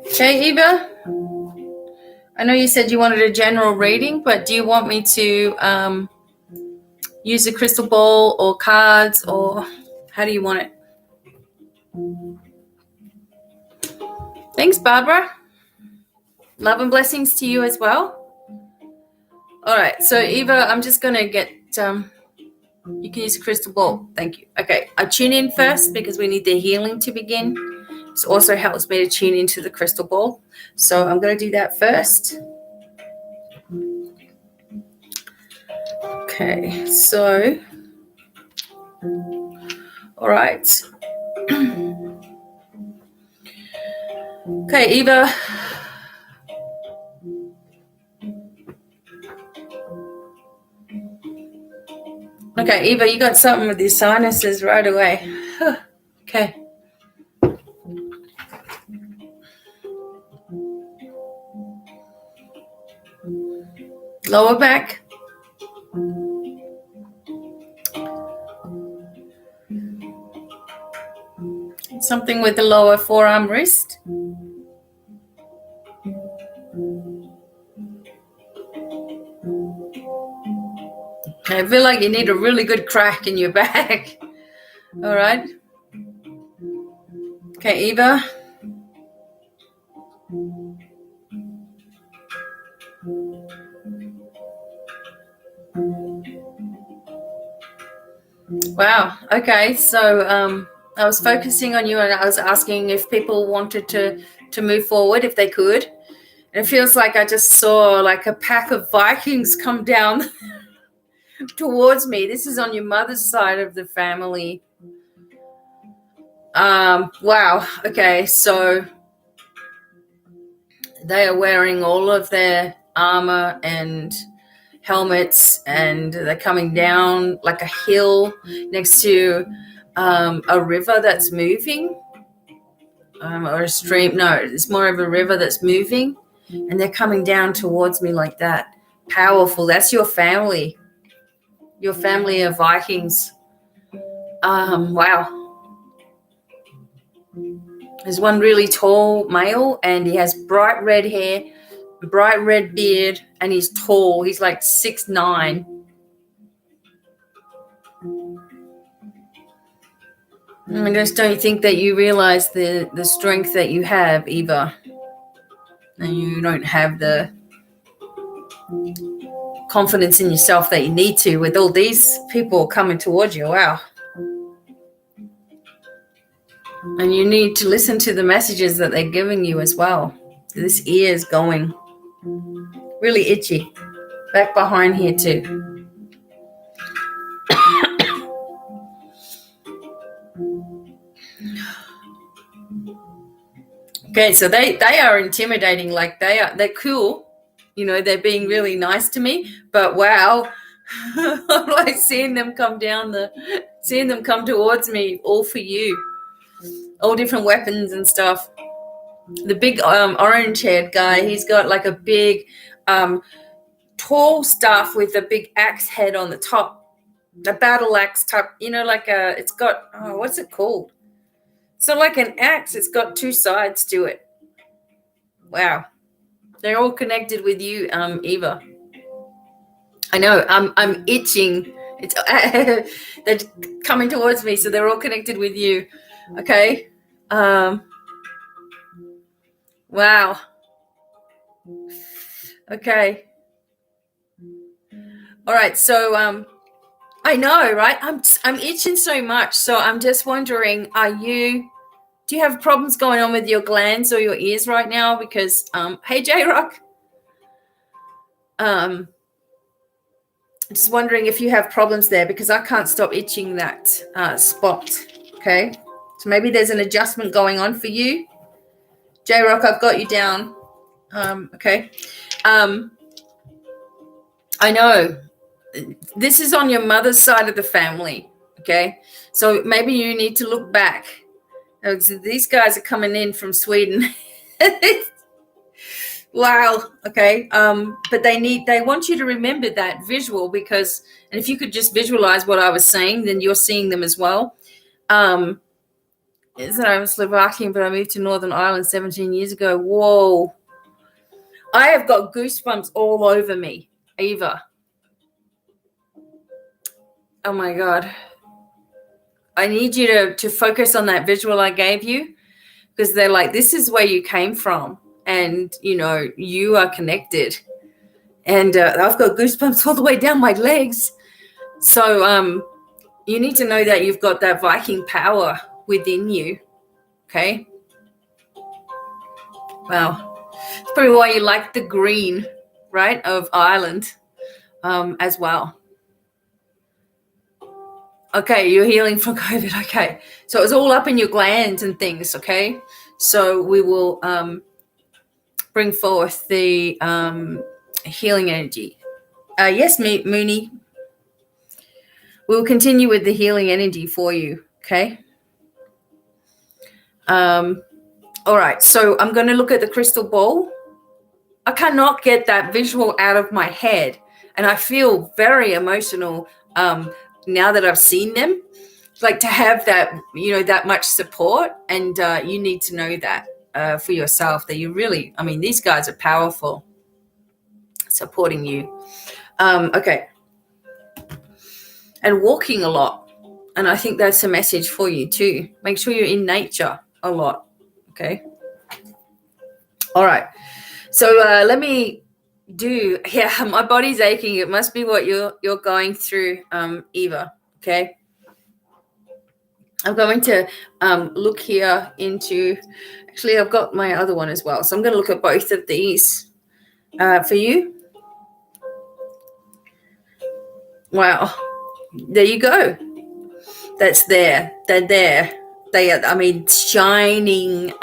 Okay, Eva. I know you said you wanted a general reading, but do you want me to use a crystal ball or cards, or how do you want it? Thanks, Barbara. Love and blessings to you as well. All right, so Eva, I'm just going to get, you can use a crystal ball. Thank you. Okay, I tune in first because we need the healing to begin. This also helps me to tune into the crystal ball. So I'm going to do that first. Okay, so, all right. Okay, Eva. Okay, Eva, you got something with your sinuses right away. Okay. Lower back. Something with the lower forearm wrist. I feel like you need a really good crack in your back. All right. Okay, Eva. Wow. Okay. So I was focusing on you, and I was asking if people wanted to move forward, if they could. And it feels like I just saw like a pack of Vikings come down towards me. This is on your mother's side of the family. Wow. Okay. So they are wearing all of their armor and helmets, and they're coming down like a hill next to a river that's moving, or a stream. No, it's more of a river that's moving, and they're coming down towards me like that. Powerful. That's your family of Vikings. Wow. There's one really tall male, and he has bright red hair, bright red beard, and he's tall. He's like 6'9". I just don't think that you realize the strength that you have, Eva. And you don't have the confidence in yourself that you need to with all these people coming towards you. Wow. And you need to listen to the messages that they're giving you as well. This ear is going really itchy. Back behind here too. Okay, so they are intimidating. Like they're cool. You know, they're being really nice to me. But wow, I'm like seeing them come towards me, all for you. All different weapons and stuff. The big orange-haired guy, he's got like a big tall staff with a big axe head on the top. The battle axe type, you know, like it's got, what's it called? So like an axe, it's got two sides to it. Wow. They're all connected with you, Eva. I know, I'm itching. It's they're coming towards me, so they're all connected with you. Okay. Wow. Okay. All right. So I know, right? I'm itching so much. So I'm just wondering, do you have problems going on with your glands or your ears right now? Because hey J-Rock. Just wondering if you have problems there, because I can't stop itching that spot. Okay. So maybe there's an adjustment going on for you. J-Rock, I've got you down. Okay. I know this is on your mother's side of the family. Okay. So maybe you need to look back. These guys are coming in from Sweden. Wow. Okay. But they want you to remember that visual, because, and if you could just visualize what I was saying, then you're seeing them as well. Is that I'm Slovakian, but I moved to Northern Ireland 17 years ago. Whoa. I have got goosebumps all over me, Eva. Oh my God. I need you to focus on that visual I gave you, because they're like, this is where you came from. And, you know, you are connected. And I've got goosebumps all the way down my legs. So you need to know that you've got that Viking power within you. Okay? Wow. It's probably why you like the green, right, of Ireland as well. Okay, you're healing from COVID. Okay. So it's all up in your glands and things, okay? So we will bring forth the healing energy. Yes, Mooney. We will continue with the healing energy for you, okay? All right, so I'm going to look at the crystal ball. I cannot get that visual out of my head, and I feel very emotional now that I've seen them. Like to have that, you know, that much support, and you need to know that for yourself, that you really, I mean, these guys are powerful, supporting you. Okay. And walking a lot. And I think that's a message for you too. Make sure you're in nature a lot. Okay. All right. So let me do, yeah, my body's aching. It must be what you're going through, Eva. Okay. I'm going to look here into, actually, I've got my other one as well. So I'm going to look at both of these for you. Wow. There you go. That's there. They're there. They are, I mean, shining.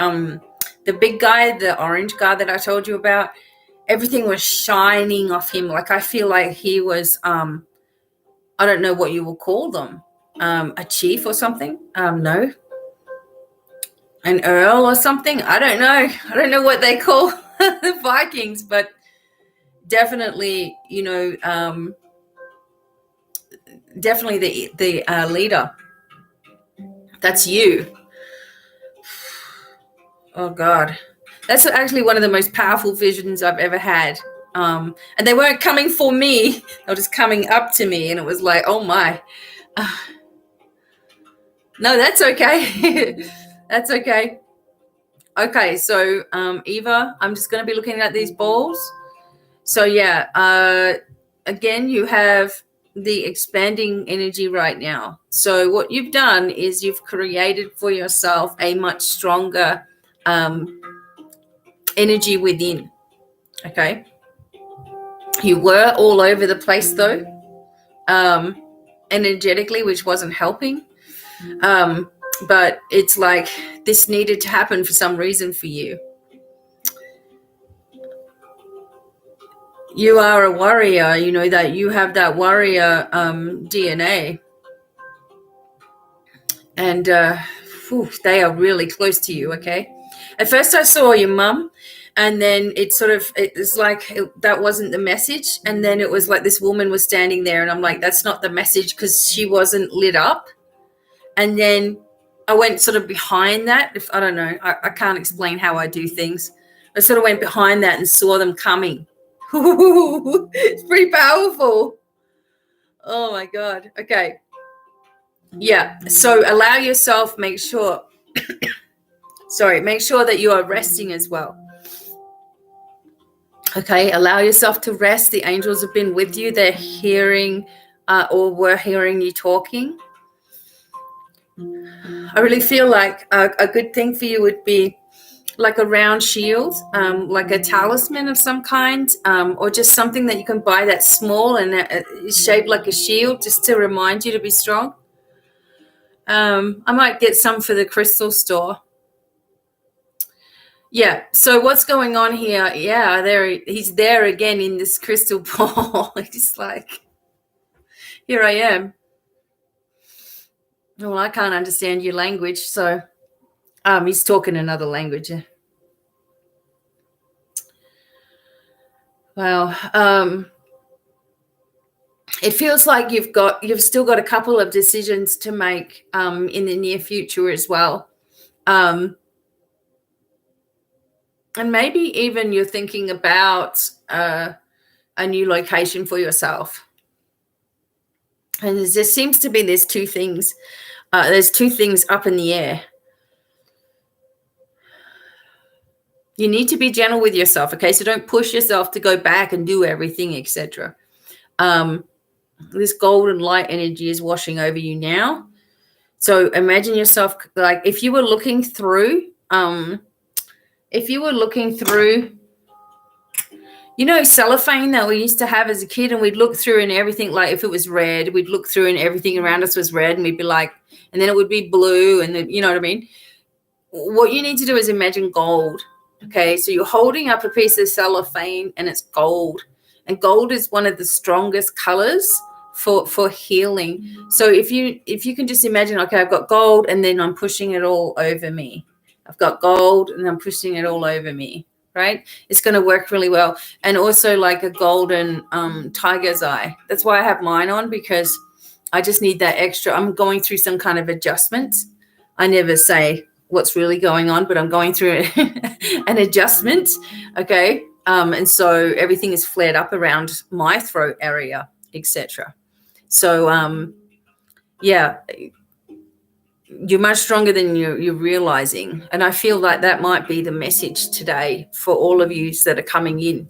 The big guy, the orange guy that I told you about, everything was shining off him. Like I feel like he was, I don't know what you will call them. A chief or something? No. An earl or something? I don't know. I don't know what they call the Vikings, but definitely, you know, definitely the leader. That's you. Oh, God. That's actually one of the most powerful visions I've ever had. And they weren't coming for me. They were just coming up to me, and it was like, oh, my. No, that's okay. That's okay. Okay, so Eva, I'm just going to be looking at these balls. So, yeah, again, you have the expanding energy right now. So what you've done is you've created for yourself a much stronger energy within. Okay. You were all over the place though, energetically, which wasn't helping. But it's like this needed to happen for some reason for you. You are a warrior, you know, that you have that warrior DNA. And they are really close to you, okay? At first I saw your mum, and then it was like that wasn't the message. And then it was like this woman was standing there, and I'm like, that's not the message, because she wasn't lit up. And then I went sort of behind that. I don't know. I can't explain how I do things. I sort of went behind that and saw them coming. It's pretty powerful. Oh, my God. Okay. Yeah. So allow yourself, make sure that you are resting as well. Okay. Allow yourself to rest. The angels have been with you. They're hearing or were hearing you talking. I really feel like a good thing for you would be like a round shield, like a talisman of some kind, or just something that you can buy that's small and is shaped like a shield, just to remind you to be strong. I might get some for the crystal store. Yeah, so what's going on here? Yeah, he's there again in this crystal ball. He's like, here I am. Well, I can't understand your language, so he's talking another language. Wow. It feels like you've still got a couple of decisions to make in the near future as well. And maybe even you're thinking about a new location for yourself. And there seems to be there's two things up in the air. You need to be gentle with yourself, okay? So don't push yourself to go back and do everything, etc. This golden light energy is washing over you now. So imagine yourself like if you were looking through, you know, cellophane that we used to have as a kid, and we'd look through and everything, like if it was red, we'd look through and everything around us was red, and we'd be like, and then it would be blue, and then, you know what I mean? What you need to do is imagine gold. Okay, so you're holding up a piece of cellophane and it's gold. And gold is one of the strongest colors for healing. So if you can just imagine, okay, I've got gold and then I'm pushing it all over me. I've got gold and I'm pushing it all over me, right? It's going to work really well. And also like a golden tiger's eye. That's why I have mine on, because I just need that extra. I'm going through some kind of adjustment. I never say what's really going on, but I'm going through an adjustment, okay? And so everything is flared up around my throat area, etc. So, yeah, you're much stronger than you're realizing. And I feel like that might be the message today for all of you that are coming in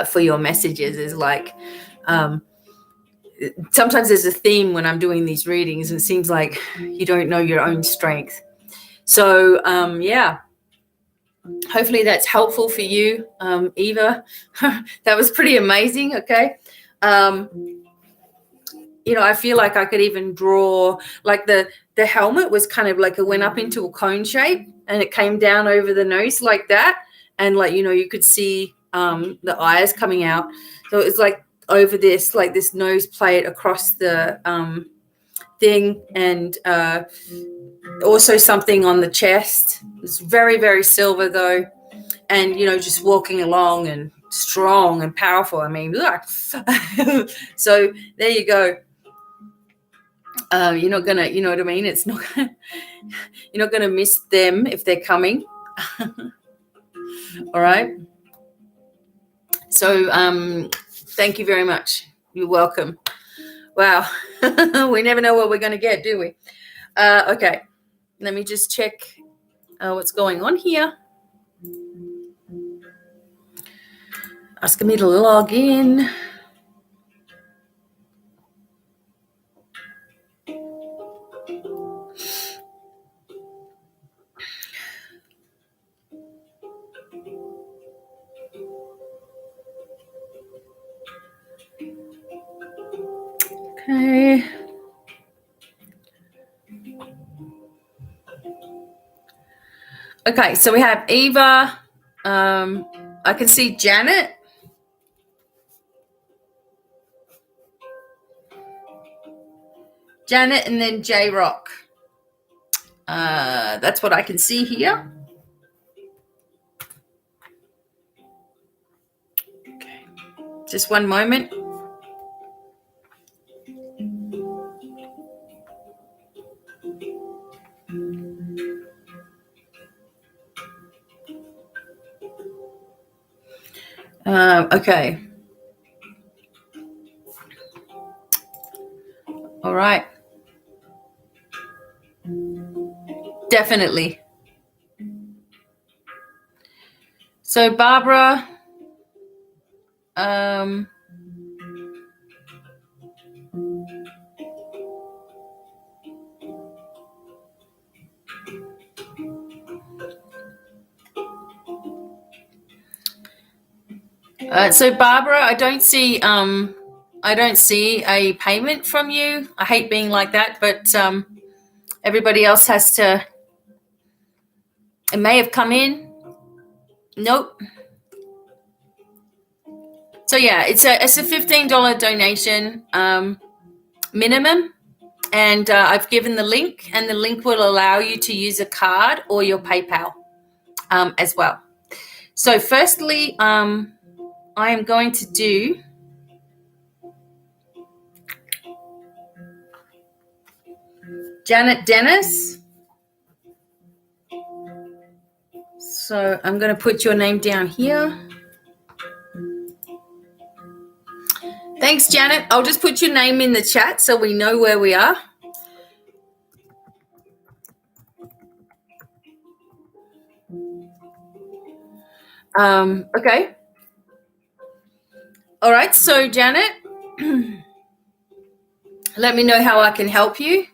for your messages is like, sometimes there's a theme when I'm doing these readings. It seems like you don't know your own strength. So, yeah, hopefully that's helpful for you, Eva. That was pretty amazing, okay? You know, I feel like I could even draw, like the helmet was kind of like it went up into a cone shape and it came down over the nose like that. And like, you know, you could see the eyes coming out. So it was like over this, like this nose plate across the thing, and also something on the chest. It's very, very silver though. And, you know, just walking along and strong and powerful. I mean, so there you go. You're not gonna, you know what I mean? It's not, you're not gonna miss them if they're coming. All right. So, thank you very much. You're welcome. Wow. We never know what we're going to get, do we? Okay. Let me just check what's going on here. Asking me to log in. Okay. Okay, so we have Eva. I can see Janet. Janet and then J Rock. That's what I can see here. Okay. Just one moment. Okay. All right. Definitely. So Barbara, I don't see a payment from you. I hate being like that, but everybody else has to. It may have come in. Nope. So yeah, it's a $15 donation minimum, and I've given the link, and the link will allow you to use a card or your PayPal as well. So firstly, I am going to do Janet Dennis. So I'm going to put your name down here. Thanks, Janet. I'll just put your name in the chat so we know where we are. Okay. All right. So, Janet, let me know how I can help you.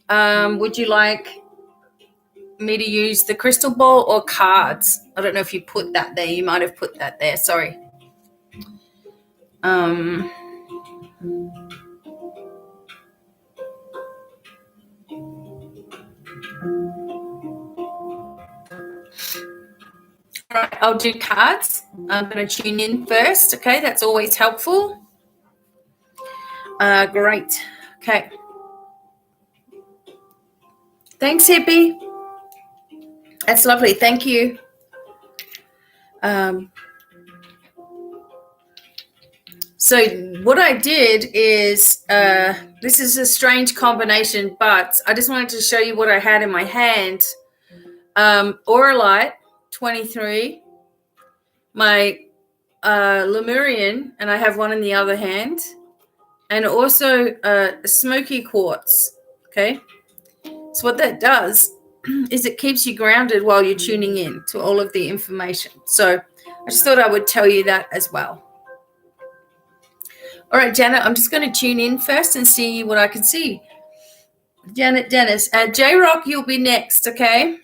Would you like me to use the crystal ball or cards? I don't know if you put that there. You might have put that there. Sorry. All right, I'll do cards. I'm going to tune in first. Okay, that's always helpful. Great. Okay. Thanks, Hippie. That's lovely. Thank you. So what I did is, this is a strange combination, but I just wanted to show you what I had in my hand. Auralite 23, my Lemurian, and I have one in the other hand, and also smoky quartz. Okay. So what that does is it keeps you grounded while you're tuning in to all of the information. So I just thought I would tell you that as well. All right, Janet, I'm just going to tune in first and see what I can see. Janet Dennis. J-Rock, you'll be next, okay?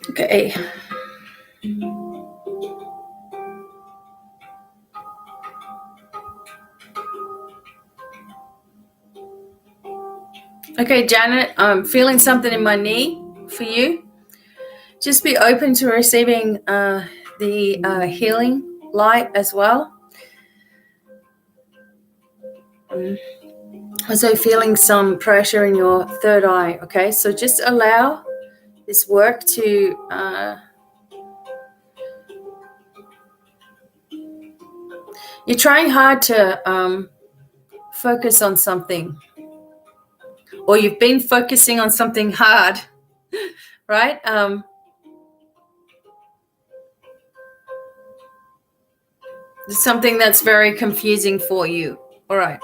Okay. Okay, Janet, I'm feeling something in my knee for you. Just be open to receiving the healing light as well. Also feeling some pressure in your third eye, okay? So just allow this work to... you're trying hard to focus on something, or you've been focusing on something hard, right? Something that's very confusing for you. All right.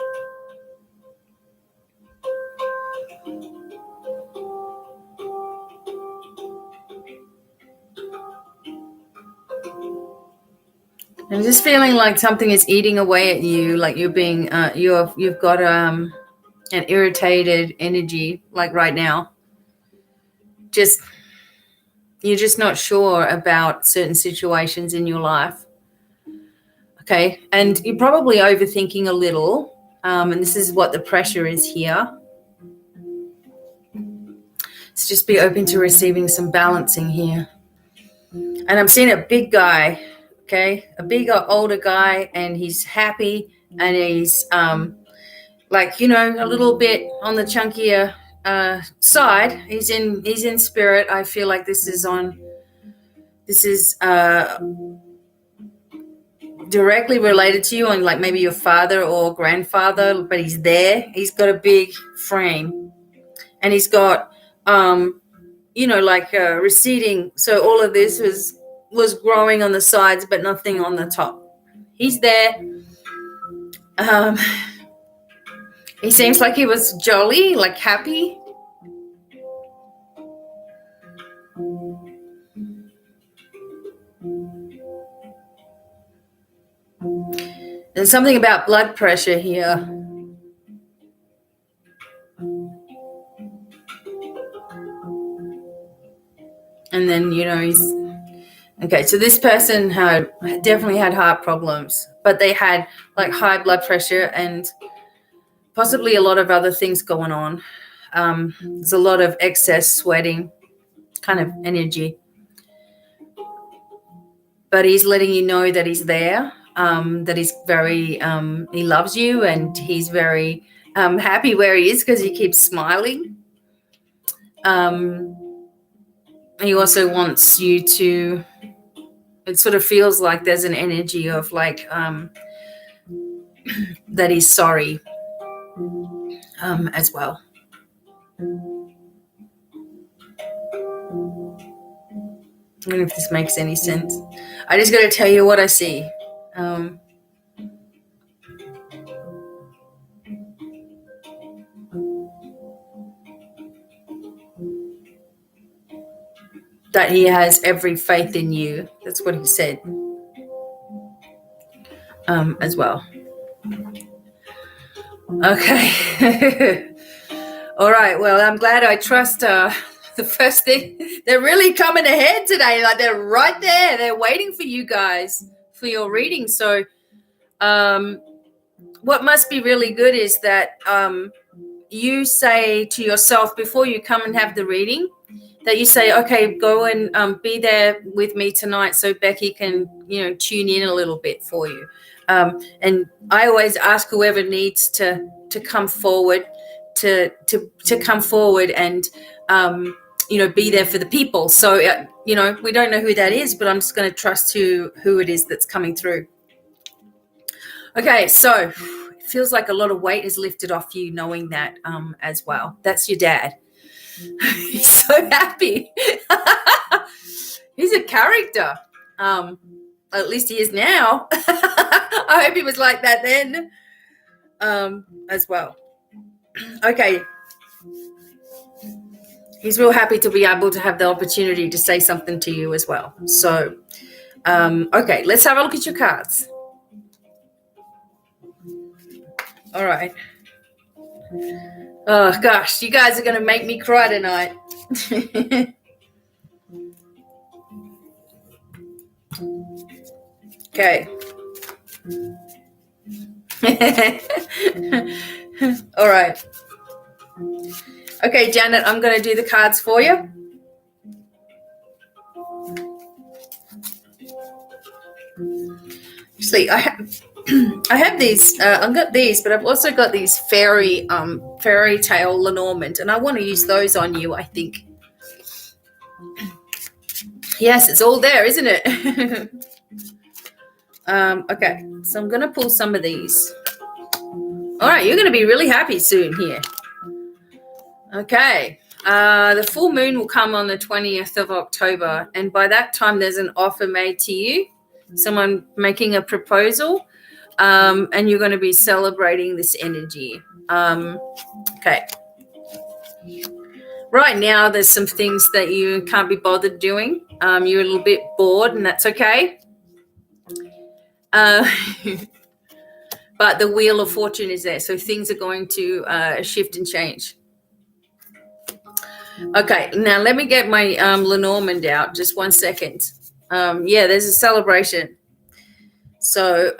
I'm just feeling like something is eating away at you, like you're being, you've got an irritated energy, like right now. You're just not sure about certain situations in your life. Okay, and you're probably overthinking a little, and this is what the pressure is here. So just be open to receiving some balancing here. And I'm seeing a big guy, okay, a bigger, older guy, and he's happy, and he's like, you know, a little bit on the chunkier side. He's in spirit. I feel like this is directly related to you, and like maybe your father or grandfather, but he's there. He's got a big frame, and he's got you know, like receding. So all of this was growing on the sides, but nothing on the top. He's there. He seems like he was jolly, like happy. There's something about blood pressure here. And then, you know, he's okay. So this person definitely had heart problems, but they had like high blood pressure and possibly a lot of other things going on. There's a lot of excess sweating kind of energy. But he's letting you know that he's there, that he's very, he loves you, and he's very happy where he is because he keeps smiling. He also wants you to, it sort of feels like there's an energy of like that he's sorry as well. I don't know if this makes any sense. I just got to tell you what I see. That he has every faith in you. That's what he said as well. Okay. All right. Well, I'm glad. I trust the first thing. They're really coming ahead today. Like they're right there. They're waiting for you guys for your reading. So what must be really good is that you say to yourself before you come and have the reading, that you say, okay, go and be there with me tonight so Becky can, you know, tune in a little bit for you. And I always ask whoever needs to come forward to come forward and, you know, be there for the people. So, you know, we don't know who that is, but I'm just going to trust who it is that's coming through. Okay, so it feels like a lot of weight is lifted off you knowing that as well. That's your dad. He's so happy. He's a character. At least he is now. I hope he was like that then as well. Okay. He's real happy to be able to have the opportunity to say something to you as well. So, okay, let's have a look at your cards. All right. Oh, gosh, you guys are going to make me cry tonight. Okay. All right. Okay, Janet, I'm going to do the cards for you. Actually, I have these. I've got these, but I've also got these fairy tale Lenormand, and I want to use those on you, I think. Yes, it's all there, isn't it? Okay, so I'm going to pull some of these. All right, you're going to be really happy soon here. Okay, the full moon will come on the 20th of October, and by that time there's an offer made to you, someone making a proposal, and you're going to be celebrating this energy. Okay. Right now there's some things that you can't be bothered doing. You're a little bit bored, and that's okay. Uh, but the wheel of fortune is there. So things are going to shift and change. Okay, now let me get my Lenormand out. Just 1 second. Yeah, there's a celebration. So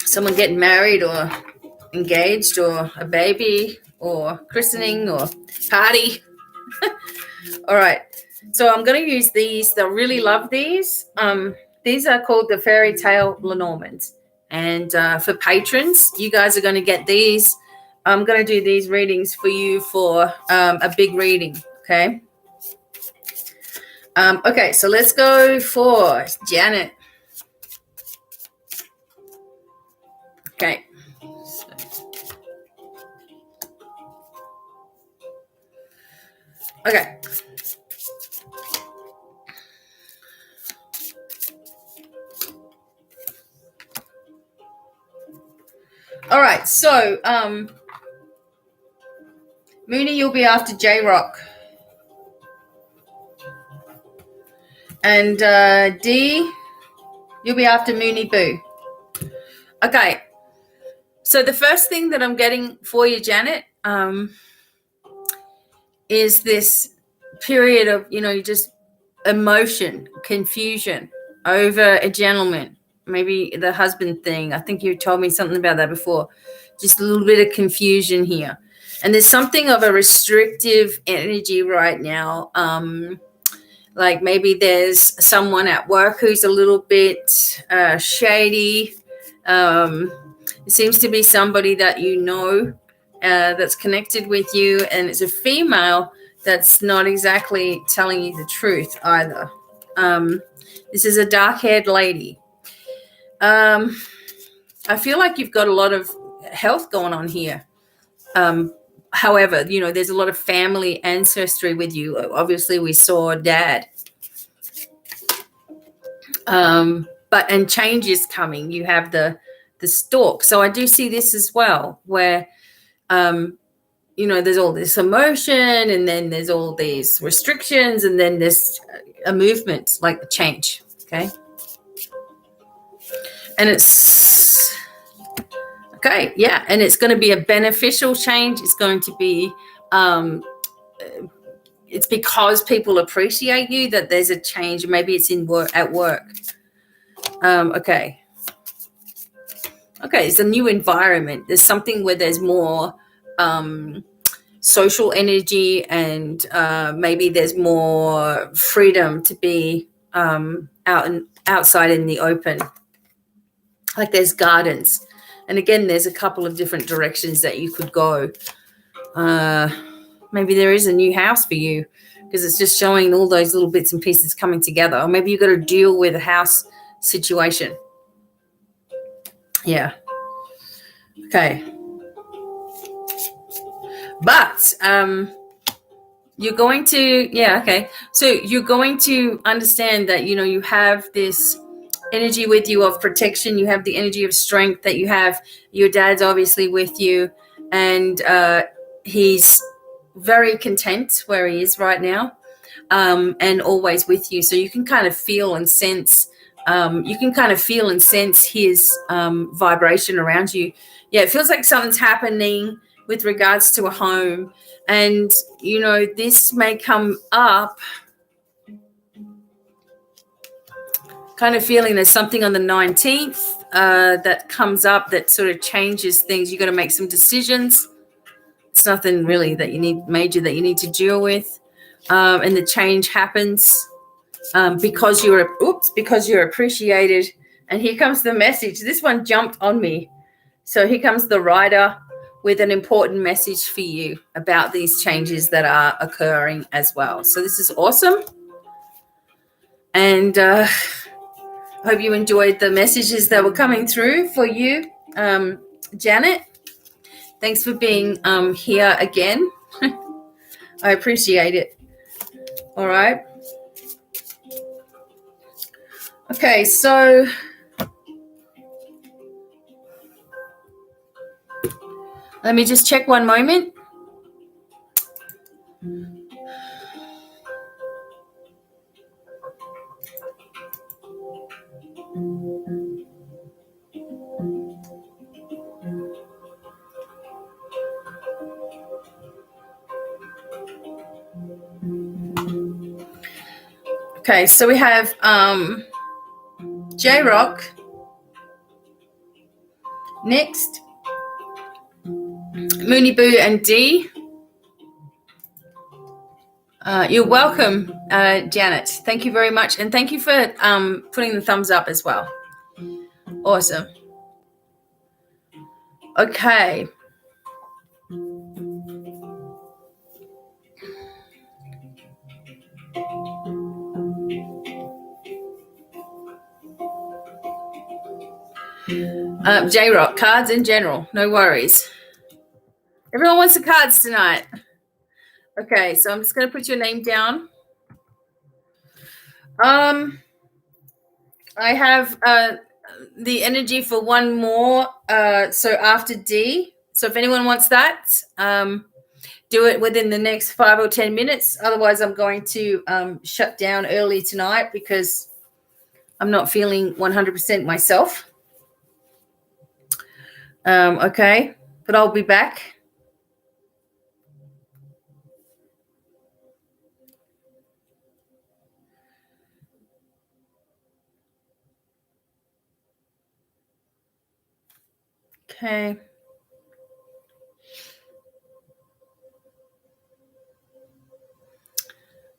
someone getting married or engaged or a baby or christening or party. All right. So I'm going to use these. They'll really love these. These are called the Fairy Tale Lenormands. And for patrons, you guys are going to get these. I'm going to do these readings for you for a big reading. Okay. Okay. So let's go for Janet. Okay. Okay. All right. So, Mooney, you'll be after J-Rock. And D, you'll be after Mooney Boo. Okay. So the first thing that I'm getting for you, Janet, is this period of, just emotion, confusion over a gentleman, maybe the husband thing. I think you told me something about that before. Just a little bit of confusion here. And there's something of a restrictive energy right now. Like maybe there's someone at work who's a little bit shady. It seems to be somebody that that's connected with you, and it's a female that's not exactly telling you the truth either. This is a dark-haired lady. I feel like you've got a lot of health going on here. However, there's a lot of family ancestry with you. Obviously, we saw Dad. And change is coming. You have the stalk. So I do see this as well, where, there's all this emotion, and then there's all these restrictions, and then there's a movement, like a change. Okay. And it's okay. Yeah. And it's going to be a beneficial change. It's going to be, it's because people appreciate you that there's a change. Maybe it's at work. Okay. Okay, it's a new environment. There's something where there's more social energy, and maybe there's more freedom to be outside in the open. Like there's gardens. And again, there's a couple of different directions that you could go. Maybe there is a new house for you, because it's just showing all those little bits and pieces coming together. Or maybe you've got to deal with a house situation. Yeah. Okay. But you're going to, okay. So you're going to understand that, you have this energy with you of protection. You have the energy of strength, that you have your dad's obviously with you, and he's very content where he is right now, and always with you. So you can kind of feel and sense his vibration around you. Yeah, it feels like something's happening with regards to a home. And, this may come up, kind of feeling there's something on the 19th that comes up that sort of changes things. You've got to make some decisions. It's nothing really that you need to deal with. And the change happens because you're appreciated. And here comes the message. This one jumped on me. So here comes the rider with an important message for you about these changes that are occurring as well. So this is awesome. And I hope you enjoyed the messages that were coming through for you, Janet. Thanks for being here again. I appreciate it. All right. Okay, so let me just check one moment. Okay, so we have J-Rock next, Mooney Boo and D. You're welcome, Janet. Thank you very much. And thank you for putting the thumbs up as well. Awesome. Okay. J-Rock, cards in general. No worries. Everyone wants the cards tonight. Okay, so I'm just going to put your name down. I have the energy for one more, so after D. So if anyone wants that, do it within the next 5 or 10 minutes. Otherwise, I'm going to shut down early tonight because I'm not feeling 100% myself. Okay, but I'll be back. Okay.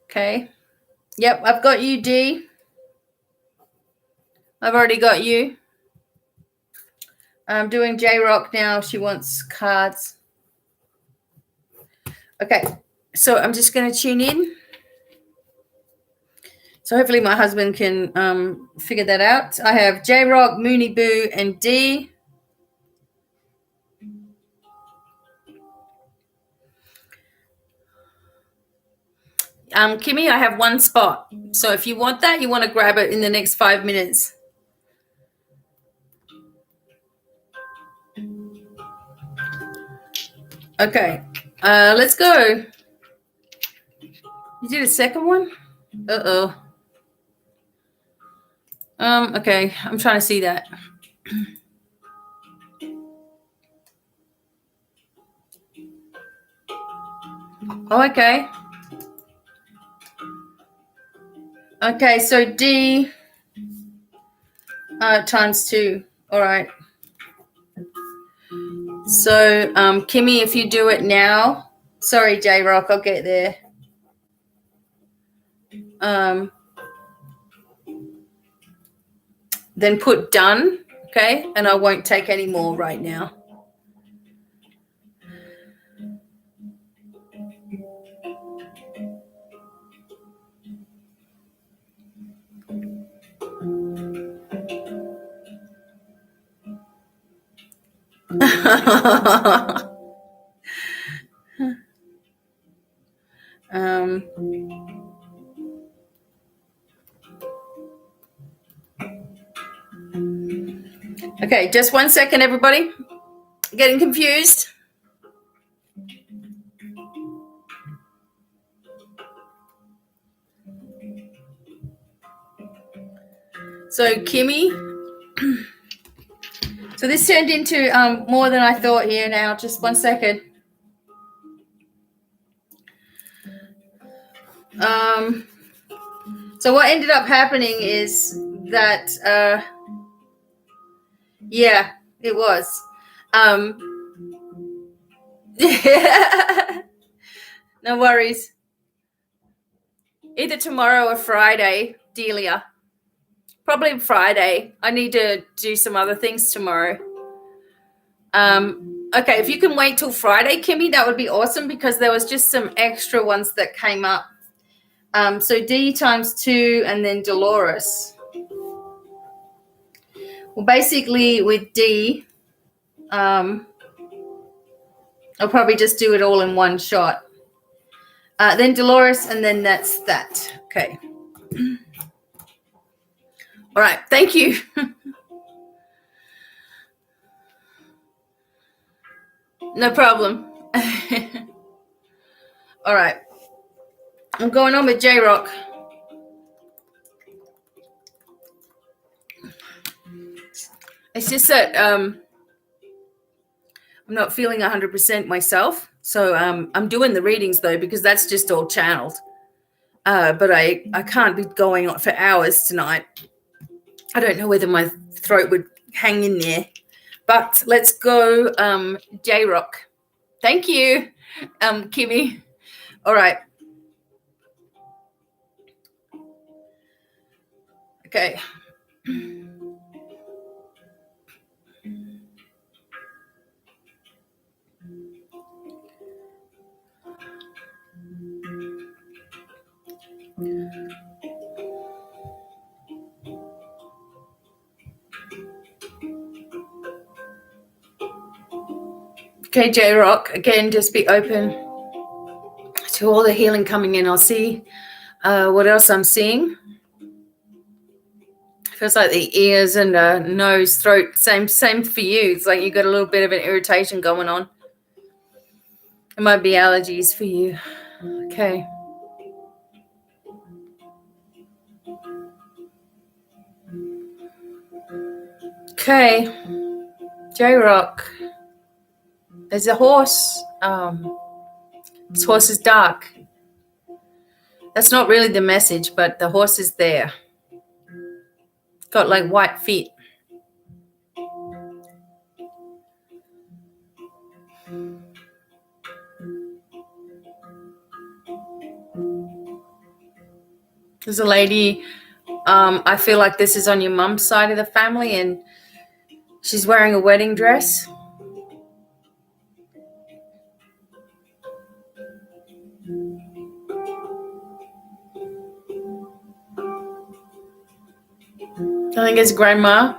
Okay. Yep, I've got you, D. I've already got you. I'm doing J-Rock now. She wants cards. Okay, so I'm just going to tune in. So hopefully my husband can figure that out. I have J-Rock, Mooney Boo, and D. Kimmy, I have one spot. So if you want that, you want to grab it in the next 5 minutes. Okay, let's go. You did a second one? Uh-oh. Okay, I'm trying to see that. Oh, okay. Okay, so D times 2. All right. So, Kimmy, if you do it now, sorry, J-Rock, I'll get there. Then put done, okay? And I won't take any more right now. Okay, just 1 second, everybody. Getting confused. So, Kimmy. So this turned into more than I thought here now. Just 1 second. So what ended up happening is that, yeah, it was. No worries. Either tomorrow or Friday, Delia. Probably Friday. I need to do some other things tomorrow. Okay, if you can wait till Friday, Kimmy, that would be awesome because there was just some extra ones that came up. So D times 2 and then Dolores. Well, basically with D, I'll probably just do it all in one shot. Then Dolores, and then that's that. Okay. All right. Thank you. No problem. All right. I'm going on with J-Rock. It's just that I'm not feeling 100% myself. So I'm doing the readings, though, because that's just all channeled. But I can't be going on for hours tonight. I don't know whether my throat would hang in there. But let's go, J-Rock. Thank you, Kimmy. All right. Okay. Okay, J-Rock. Again, just be open to all the healing coming in. I'll see what else I'm seeing. Feels like the ears and nose, throat, same for you. It's like you got a little bit of an irritation going on. It might be allergies for you. Okay. Okay. J-Rock. There's a horse. This horse is dark. That's not really the message, but the horse is there. Got like white feet. There's a lady, I feel like this is on your mum's side of the family, and she's wearing a wedding dress. I think it's grandma.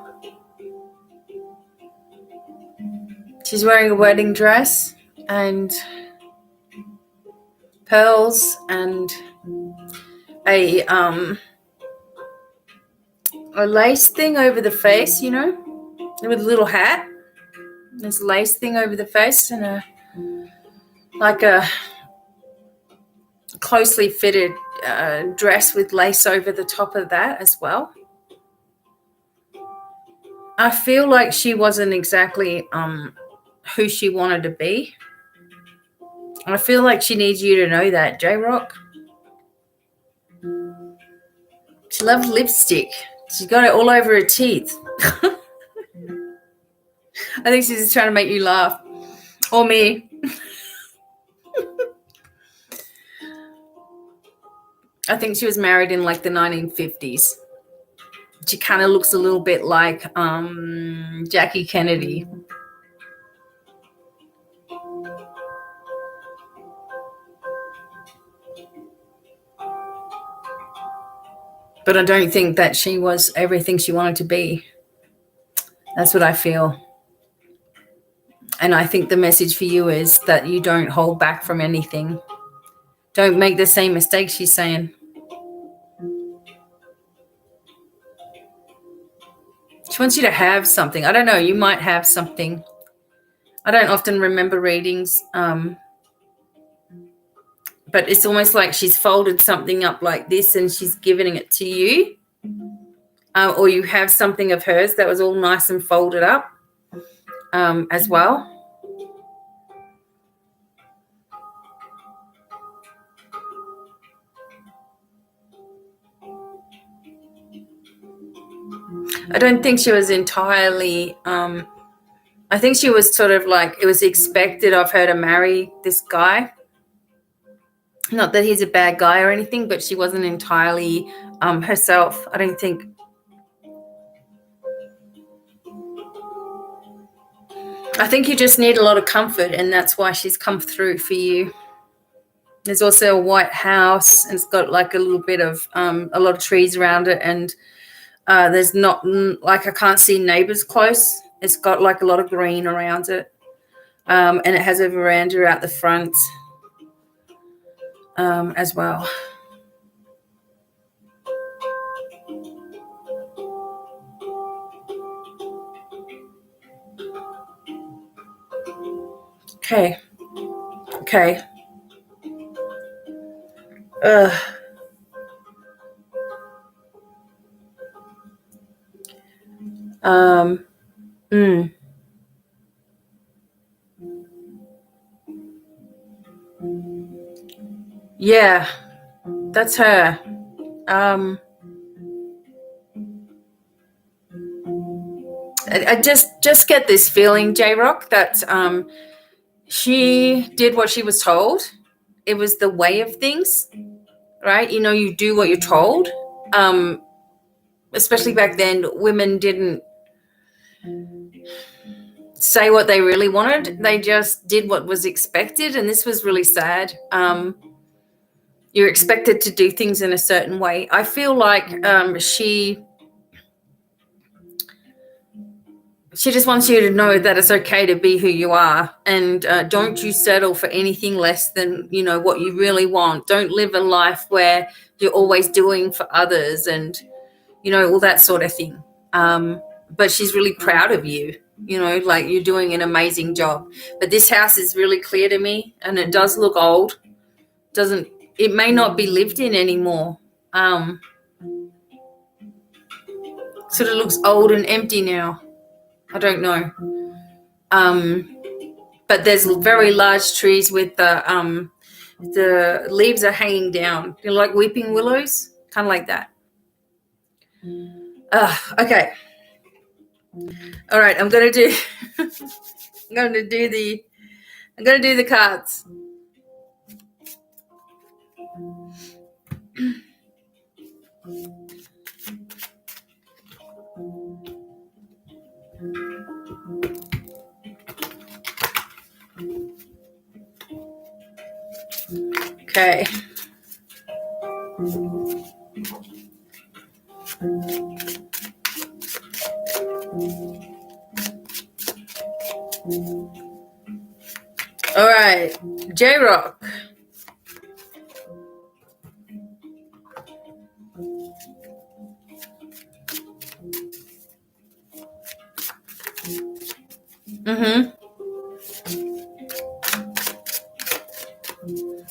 She's wearing a wedding dress and pearls and a lace thing over the face, you know, with a little hat. There's a lace thing over the face and a closely fitted dress with lace over the top of that as well. I feel like she wasn't exactly who she wanted to be. I feel like she needs you to know that, J-Rock. She loves lipstick. She's got it all over her teeth. I think she's just trying to make you laugh. Or me. I think she was married in like the 1950s. She kind of looks a little bit like Jackie Kennedy. But I don't think that she was everything she wanted to be. That's what I feel. And I think the message for you is that you don't hold back from anything. Don't make the same mistakes, she's saying. She wants you to have something. I don't know. You might have something. I don't often remember readings. But it's almost like she's folded something up like this and she's giving it to you. Or you have something of hers that was all nice and folded up as well. I don't think she was entirely, I think she was sort of like, it was expected of her to marry this guy. Not that he's a bad guy or anything, but she wasn't entirely herself, I don't think. I think you just need a lot of comfort, and that's why she's come through for you. There's also a white house, and it's got like a little bit of a lot of trees around it, and there's not like I can't see neighbors close. It's got like a lot of green around it, and it has a veranda out the front as well. Okay. Mm. Yeah, that's her. I just get this feeling, J Rock, that she did what she was told. It was the way of things, right? You know, you do what you're told. Especially back then, women didn't say what they really wanted. They just did what was expected, and this was really sad. You're expected to do things in a certain way. I feel like she just wants you to know that it's okay to be who you are, and don't you settle for anything less than, you know, what you really want. Don't live a life where you're always doing for others and, you know, all that sort of thing. But she's really proud of you, you know, like you're doing an amazing job. But this house is really clear to me, and it does look old. It may not be lived in anymore. Sort of looks old and empty now. I don't know. But there's very large trees with the leaves are hanging down. They're like weeping willows, kind of like that. Okay. All right, I'm gonna do the cards. Okay. All right, J Rock.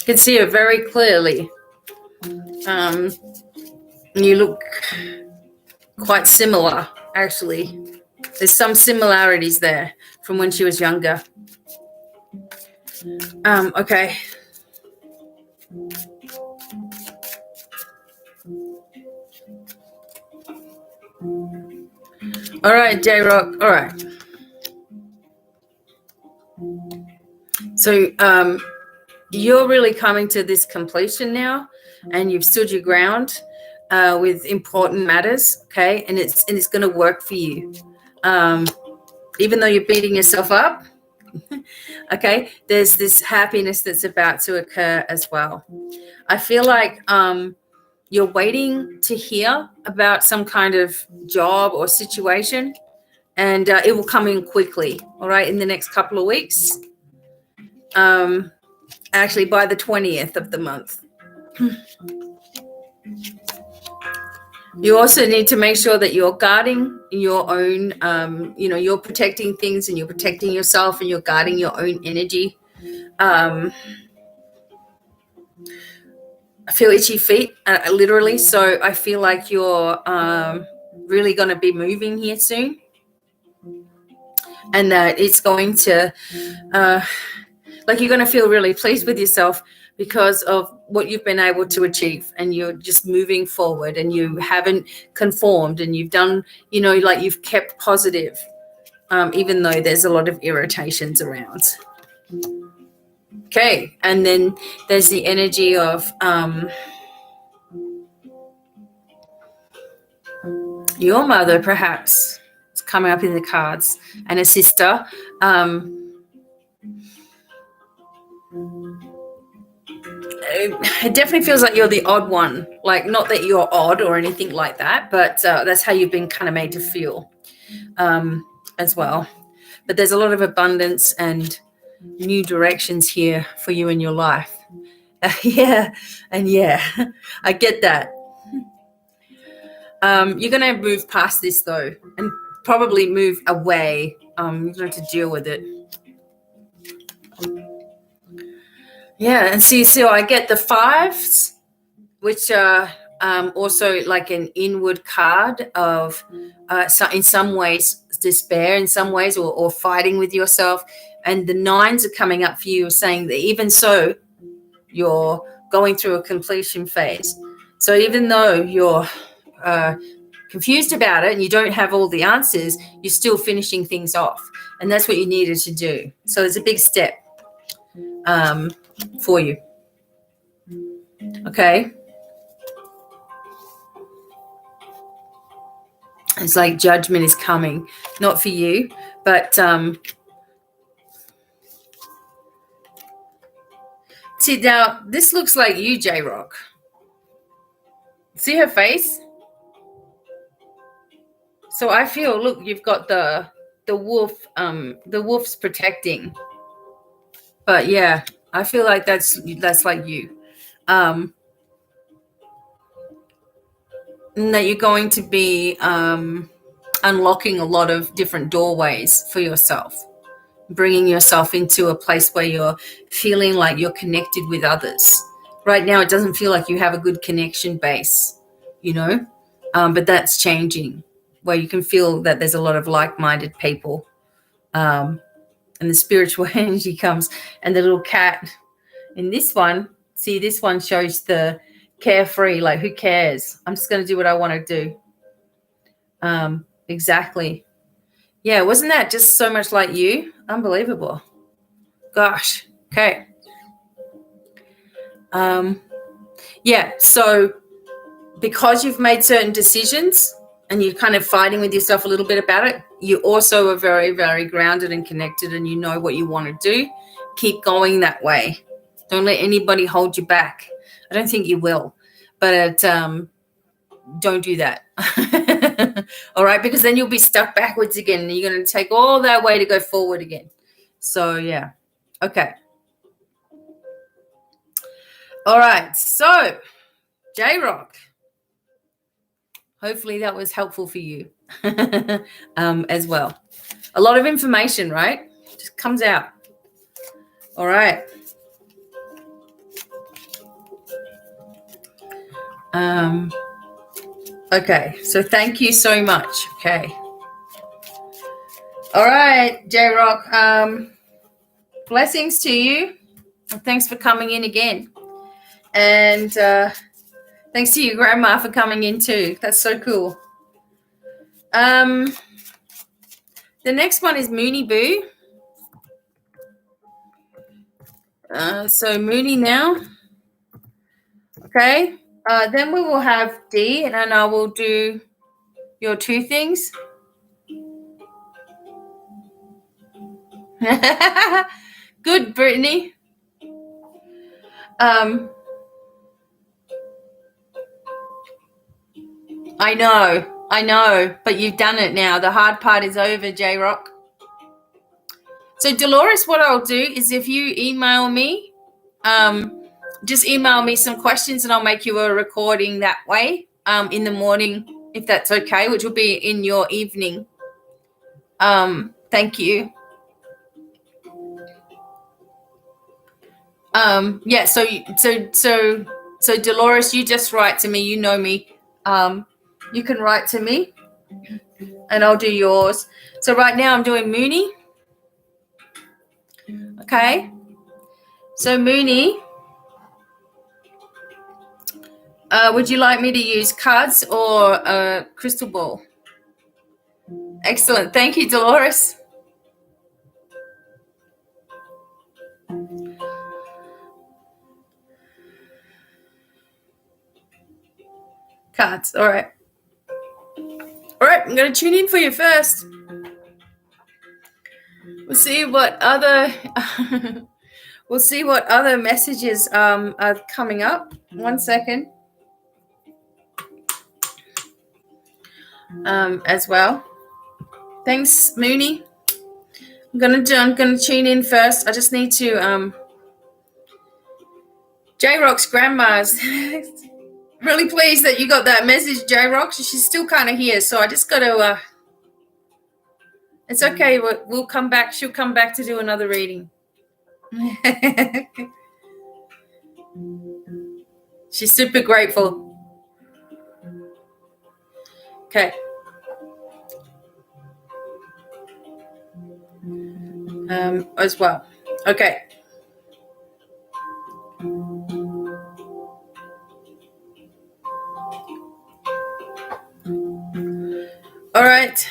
You can see it very clearly. You look quite similar, actually. There's some similarities there from when she was younger. Okay. All right, J Rock. All right. So you're really coming to this completion now, and you've stood your ground with important matters, okay? And it's going to work for you. Even though you're beating yourself up, okay, there's this happiness that's about to occur as well. I feel like you're waiting to hear about some kind of job or situation, and it will come in quickly, all right, in the next couple of weeks. Actually, by the 20th of the month. You also need to make sure that you're guarding your own, you're protecting things, and you're protecting yourself, and you're guarding your own energy. I feel itchy feet, literally. So I feel like you're really going to be moving here soon, and that it's going to, you're going to feel really pleased with yourself because of what you've been able to achieve, and you're just moving forward, and you haven't conformed, and you've done, you've kept positive, even though there's a lot of irritations around. Okay. And then there's the energy of your mother, perhaps. It's coming up in the cards, and a sister. It definitely feels like you're the odd one. Like, not that you're odd or anything like that, but that's how you've been kind of made to feel as well. But there's a lot of abundance and new directions here for you in your life. Yeah, I get that. You're going to move past this, though, and probably move away. You're going to have to deal with it. Yeah, and so I get the fives, which are also like an inward card of in some ways despair, in some ways, or fighting with yourself. And the nines are coming up for you, saying that even so, you're going through a completion phase. So even though you're confused about it and you don't have all the answers, you're still finishing things off. And that's what you needed to do. So it's a big step for you. Okay. It's like judgment is coming, not for you, but see, now this looks like you, J-Rock. See her face? So I feel, look, you've got the wolf, the wolf's protecting. But yeah, I feel like that's like you. And that you're going to be unlocking a lot of different doorways for yourself, bringing yourself into a place where you're feeling like you're connected with others. Right now, it doesn't feel like you have a good connection base, but that's changing, where you can feel that there's a lot of like-minded people, and the spiritual energy comes. And the little cat in this one, see, this one shows the carefree, like, who cares? I'm just going to do what I want to do. Exactly. Yeah, wasn't that just so much like you? Unbelievable. Gosh. Okay. Yeah, so because you've made certain decisions and you're kind of fighting with yourself a little bit about it, you also are very, very grounded and connected, and you know what you want to do. Keep going that way. Don't let anybody hold you back. I don't think you will, but don't do that. All right, because then you'll be stuck backwards again, and you're going to take all that way to go forward again. So, yeah. Okay. All right. So, J-Rock, hopefully that was helpful for you as well. A lot of information, right? Just comes out. All right. Okay, so thank you so much. Okay. All right, J-Rock, blessings to you. Thanks for coming in again. And thanks to your grandma for coming in too. That's so cool. The next one is Mooney Boo. So Mooney now. Okay. Then we will have D, and I will do your two things. Good, Brittany. I know, but you've done it now. The hard part is over, J-Rock. So Dolores, what I'll do is, if you email me, just email me some questions and I'll make you a recording that way in the morning, if that's okay, which will be in your evening. Thank you. Yeah, so Dolores, you just write to me. You know me. You can write to me and I'll do yours. So right now I'm doing Mooney. Okay. So Mooney, would you like me to use cards or a crystal ball? Excellent. Thank you, Dolores. Cards. All right. All right. I'm going to tune in for you first. We'll see what other messages are coming up. 1 second. As well. Thanks, Mooney. I'm gonna tune in first. I just need to J-Rock's grandma's really pleased that you got that message, J-Rock. She's still kind of here, so I just got to it's okay. We'll come back. She'll come back to do another reading. She's super grateful. Okay. As well. Okay. All right.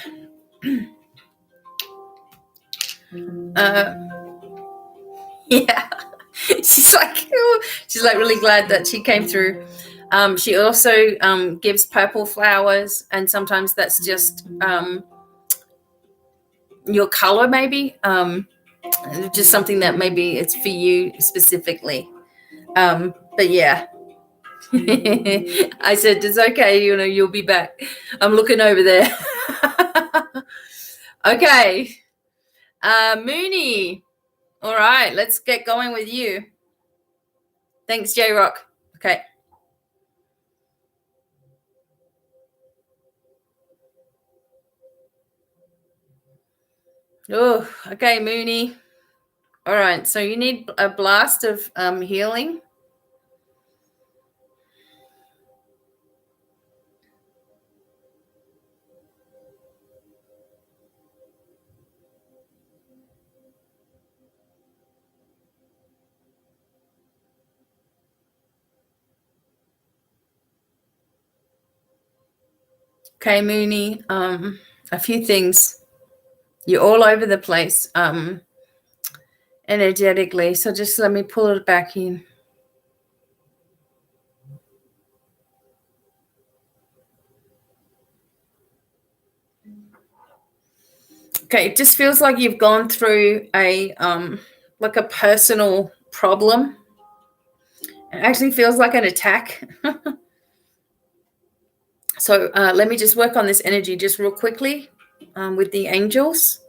Yeah. she's like really glad that she came through. She also gives purple flowers, and sometimes that's just your color, maybe. Just something that maybe it's for you specifically. But yeah. I said, it's okay, you'll be back. I'm looking over there. Okay. Mooney. All right, let's get going with you. Thanks, J-Rock. Okay. Oh, okay, Mooney. All right, so you need a blast of healing. Okay, Mooney. A few things. You're all over the place energetically, so just let me pull it back in. Okay, it just feels like you've gone through a like a personal problem. It actually feels like an attack. So let me just work on this energy just real quickly with the angels.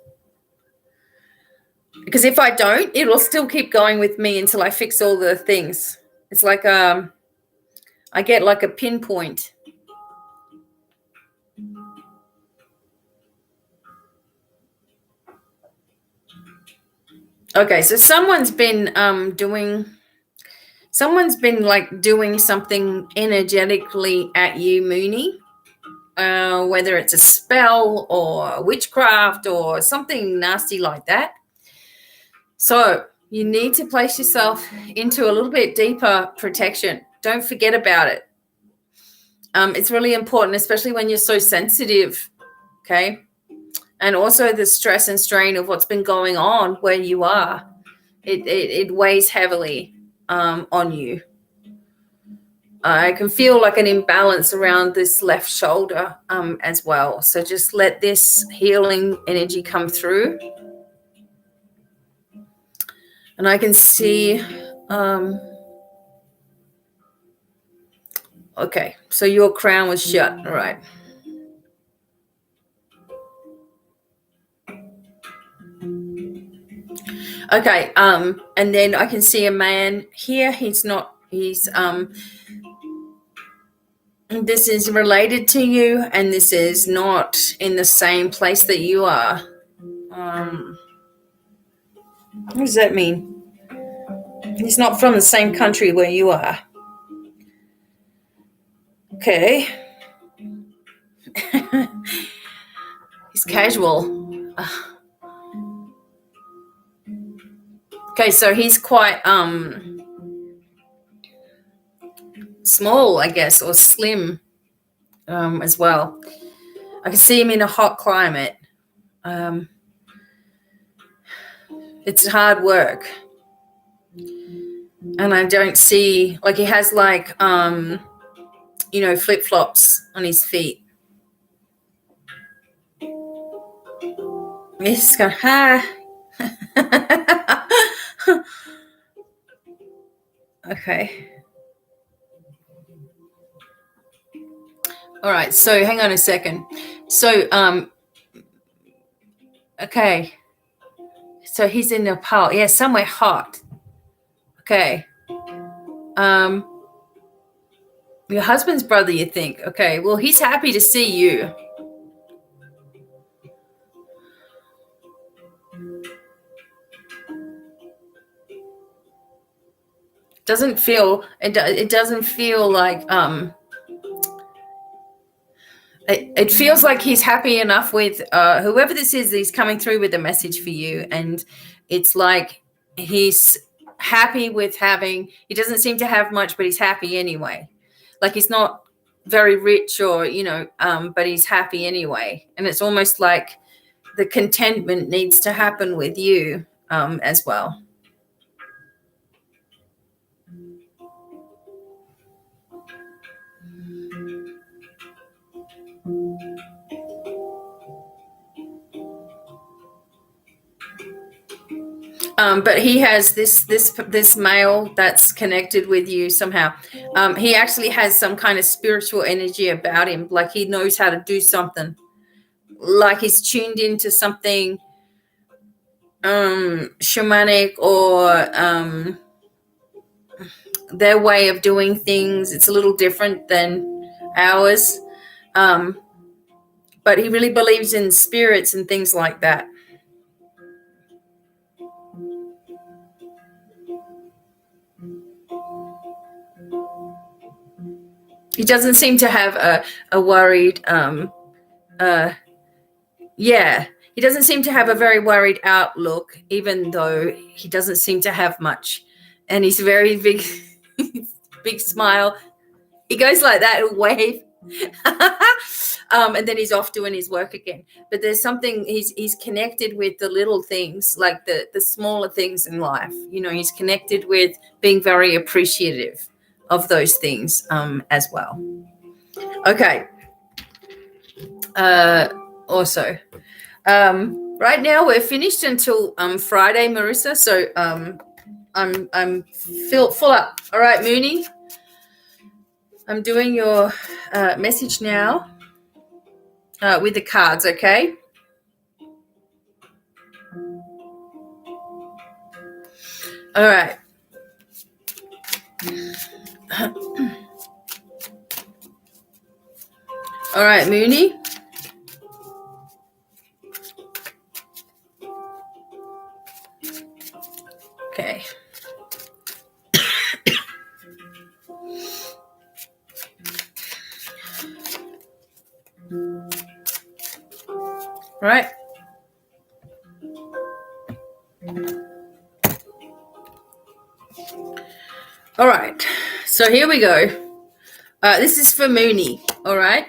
Because if I don't, it'll still keep going with me until I fix all the things. It's like I get like a pinpoint. Okay, so someone's been like doing something energetically at you, Mooney. Whether it's a spell or witchcraft or something nasty like that. So you need to place yourself into a little bit deeper protection. Don't forget about it. It's really important, especially when you're so sensitive, okay? And also the stress and strain of what's been going on where you are. It weighs heavily on you. I can feel like an imbalance around this left shoulder as well. So just let this healing energy come through. And I can see, okay, so your crown was shut. All right. Okay, and then I can see a man here. He's this is related to you, and this is not in the same place that you are. What does that mean? He's not from the same country where you are. Okay. He's casual. Okay, so he's quite small, I guess, or slim as well. I can see him in a hot climate. It's hard work. And I don't see, like, he has like flip-flops on his feet. He's going, hi. Okay. All right, so hang on a second. So okay, so he's in Nepal. Yeah, somewhere hot. Okay. Your husband's brother, you think? Okay, well, he's happy to see you. It doesn't feel like it feels like he's happy enough with whoever this is. He's coming through with a message for you, and it's like he's happy with having. He doesn't seem to have much, but he's happy anyway. Like he's not very rich, or but he's happy anyway. And it's almost like the contentment needs to happen with you as well. But he has this male that's connected with you somehow. He actually has some kind of spiritual energy about him, like he knows how to do something, like he's tuned into something shamanic, or their way of doing things. It's a little different than ours, but he really believes in spirits and things like that. He doesn't seem to have a worried, he doesn't seem to have a very worried outlook, even though he doesn't seem to have much. And he's very big, big smile. He goes like that, he'll wave. And then he's off doing his work again. But there's something, he's connected with the little things, like the smaller things in life. He's connected with being very appreciative of those things as well. Okay. Also, right now we're finished until Friday, Marissa. So I'm full up. All right, Mooney. I'm doing your message now with the cards. Okay. All right. All right, Mooney. Okay. All right. All right. So here we go. This is for Mooney. All right.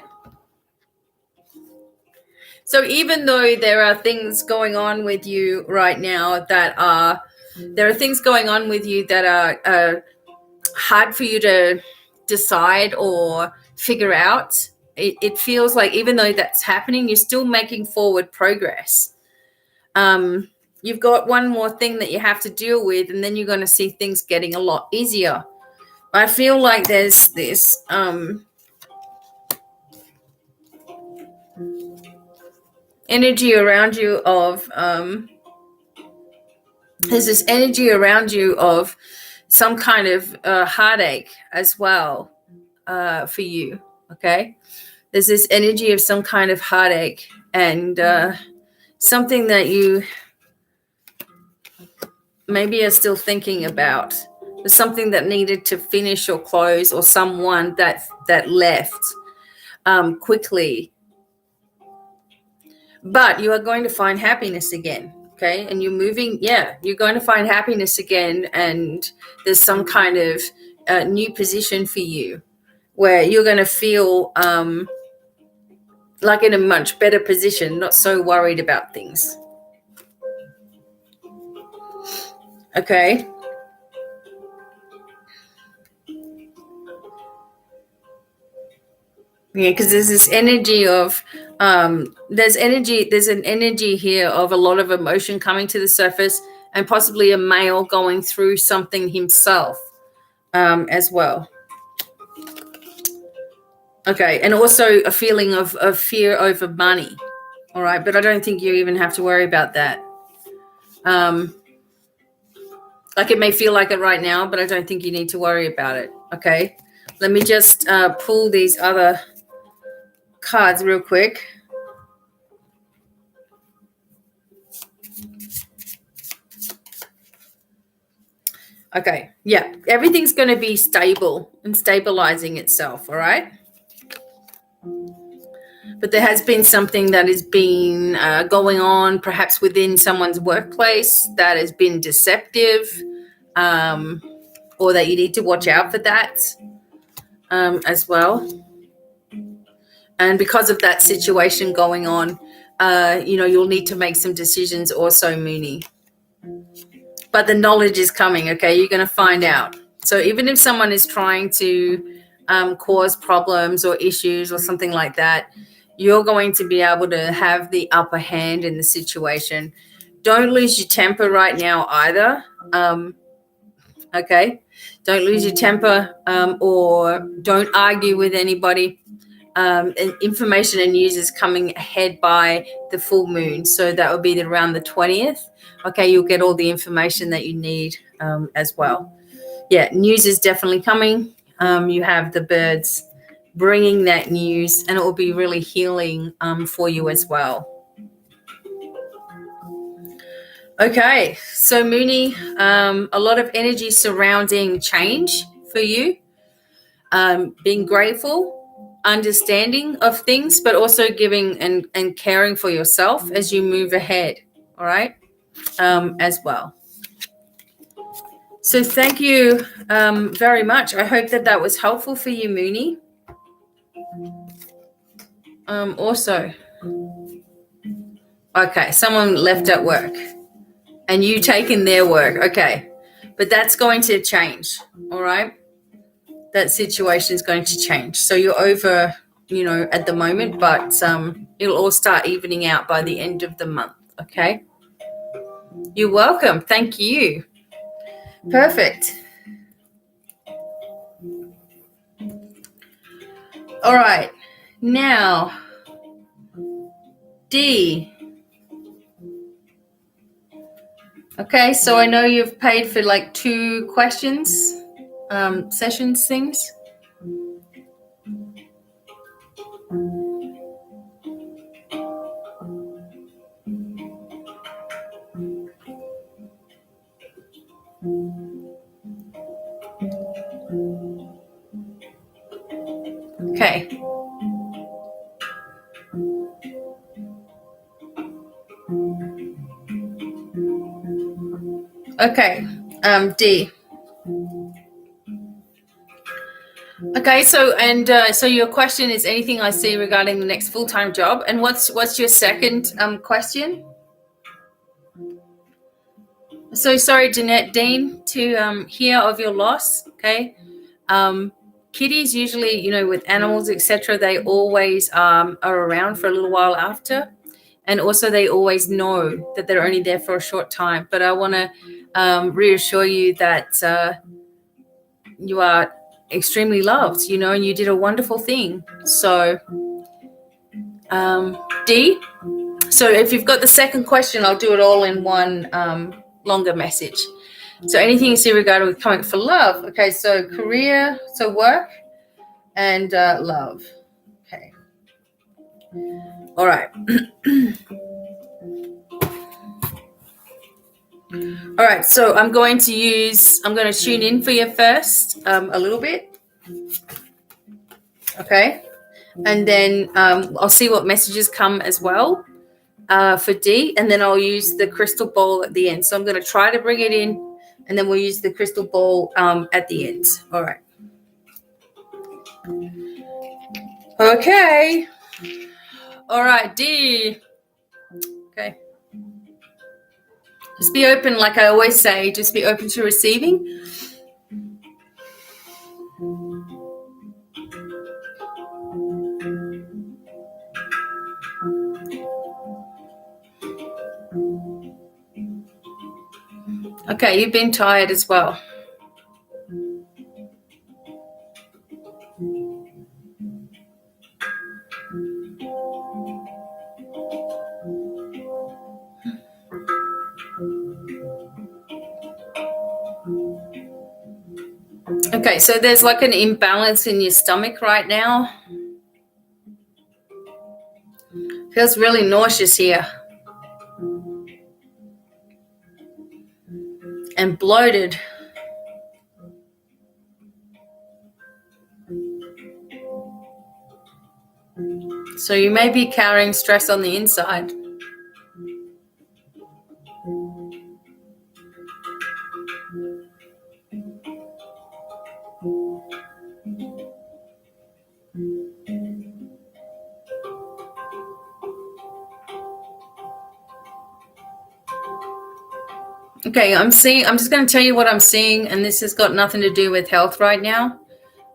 So even though there are things going on with you right now that are hard for you to decide or figure out, it feels like even though that's happening, you're still making forward progress. You've got one more thing that you have to deal with, and then you're going to see things getting a lot easier. I feel like there's this energy around you of some kind of heartache as well for you. Okay, there's this energy of some kind of heartache and something that you maybe are still thinking about. There's something that needed to finish or close, or someone that left quickly. But you are going to find happiness again, okay? And you're going to find happiness again, and there's some kind of new position for you where you're going to feel like in a much better position, not so worried about things. Okay? Yeah, because there's this energy of there's an energy here of a lot of emotion coming to the surface, and possibly a male going through something himself as well. Okay, and also a feeling of fear over money. All right, but I don't think you even have to worry about that. Like it may feel like it right now, but I don't think you need to worry about it. Okay, let me just pull these other cards real quick. Okay, yeah, everything's going to be stable and stabilizing itself, all right? but there has been something that has been going on perhaps within someone's workplace that has been deceptive, or that you need to watch out for that as well. And because of that situation going on, you'll need to make some decisions also, Mooney. But the knowledge is coming, okay? You're going to find out. So even if someone is trying to cause problems or issues or something like that, you're going to be able to have the upper hand in the situation. Don't lose your temper right now either, okay? Don't lose your temper, or don't argue with anybody. And information and news is coming ahead by the full moon. So that would be around the 20th. Okay, you'll get all the information that you need as well. Yeah, news is definitely coming. You have the birds bringing that news, and it will be really healing for you as well. Okay, so Mooney, a lot of energy surrounding change for you. Being grateful, understanding of things, but also giving and caring for yourself as you move ahead, all right, as well. So thank you very much. I hope that was helpful for you, Mooney. Also, okay, someone left at work and you taking their work, okay, but that's going to change, all right? That situation is going to change. So you're over, at the moment, but it'll all start evening out by the end of the month, okay? You're welcome. Thank you. Perfect. All right. Now, D. Okay, so I know you've paid for like 2 questions, sessions things. Okay. Okay, D. Okay, so your question is anything I see regarding the next full-time job, and what's your second question? So sorry, Jeanette Dean, to hear of your loss. Okay, kitties usually, with animals, etc., they always are around for a little while after, and also they always know that they're only there for a short time. But I want to reassure you that you are extremely loved, and you did a wonderful thing. So, D. So if you've got the second question, I'll do it all in one longer message. So anything you see regarding with coming for love. Okay, so career, so work, and love. Okay. All right. All right, so I'm going to tune in for you first a little bit. Okay. And then I'll see what messages come as well for D, and then I'll use the crystal ball at the end. So I'm going to try to bring it in, and then we'll use the crystal ball at the end. All right. Okay. All right, D. Okay. Just be open, like I always say, just be open to receiving. Okay, you've been tired as well. Okay, so there's like an imbalance in your stomach right now. Feels really nauseous here. And bloated. So you may be carrying stress on the inside. Okay, I'm just going to tell you what I'm seeing, and this has got nothing to do with health right now.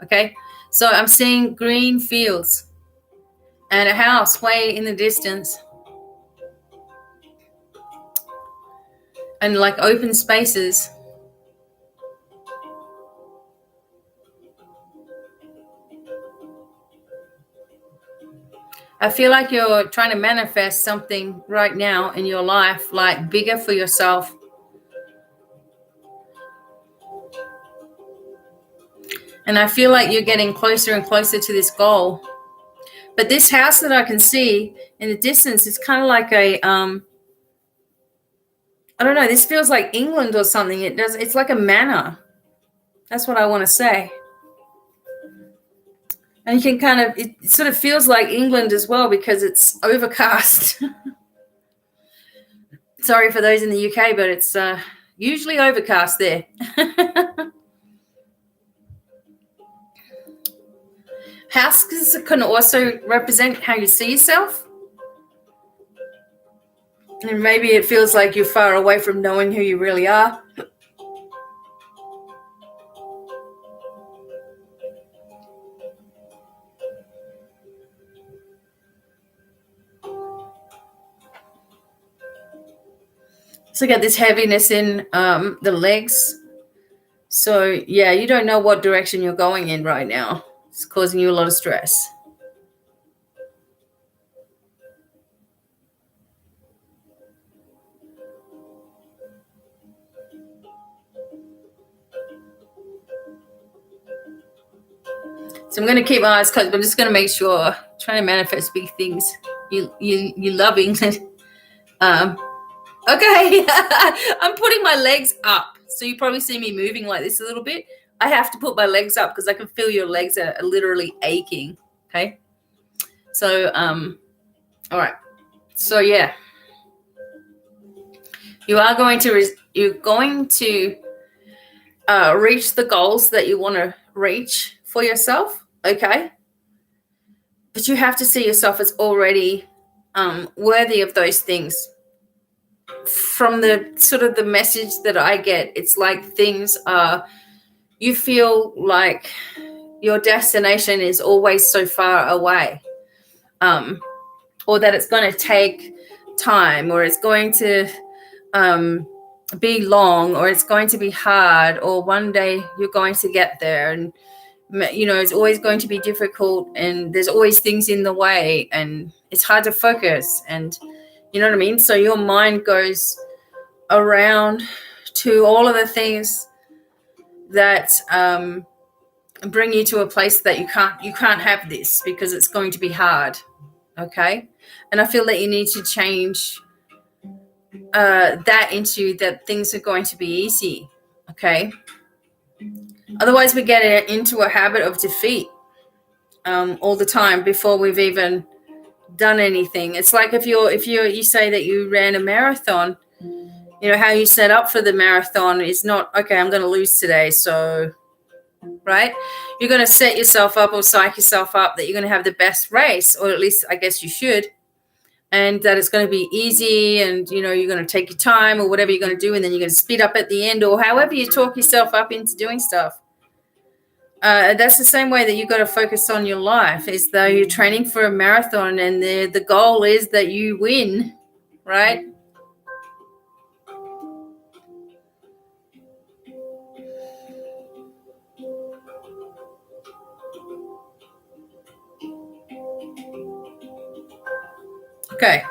Okay, so I'm seeing green fields and a house way in the distance, and like open spaces. I feel like you're trying to manifest something right now in your life, like bigger for yourself. And I feel like you're getting closer and closer to this goal. But this house that I can see in the distance is kind of like a, I don't know, this feels like England or something. It's like a manor. That's what I want to say. And you can kind of, it sort of feels like England as well because it's overcast. Sorry for those in the UK, but it's usually overcast there. Houses can also represent how you see yourself. And maybe it feels like you're far away from knowing who you really are. So get this heaviness in the legs. So, yeah, you don't know what direction you're going in right now. It's causing you a lot of stress. So I'm going to keep my eyes closed, but I'm just going to make sure, trying to manifest big things. You love England. Okay, I'm putting my legs up. So you probably see me moving like this a little bit. I have to put my legs up because I can feel your legs are literally aching. Okay. So, all right. So yeah, you're going to reach the goals that you want to reach for yourself. Okay. But you have to see yourself as already worthy of those things. From the sort of the message that I get, it's like things are, you feel like your destination is always so far away, or that it's going to take time, or it's going to be long, or it's going to be hard, or one day you're going to get there, and it's always going to be difficult, and there's always things in the way, and it's hard to focus, and you know what I mean? So your mind goes around to all of the things that bring you to a place that you can't have this because it's going to be hard. Okay. And I feel that you need to change that into that things are going to be easy. Okay. Otherwise we get into a habit of defeat all the time before we've even done anything. It's like if you say that you ran a marathon, how you set up for the marathon is not, okay, I'm going to lose today. So, right. You're going to set yourself up or psych yourself up that you're going to have the best race, or at least I guess you should. And that it's going to be easy, and, you're going to take your time or whatever you're going to do. And then you're going to speed up at the end, or however you talk yourself up into doing stuff. That's the same way that you've got to focus on your life, is though you're training for a marathon and the goal is that you win, right? Okay.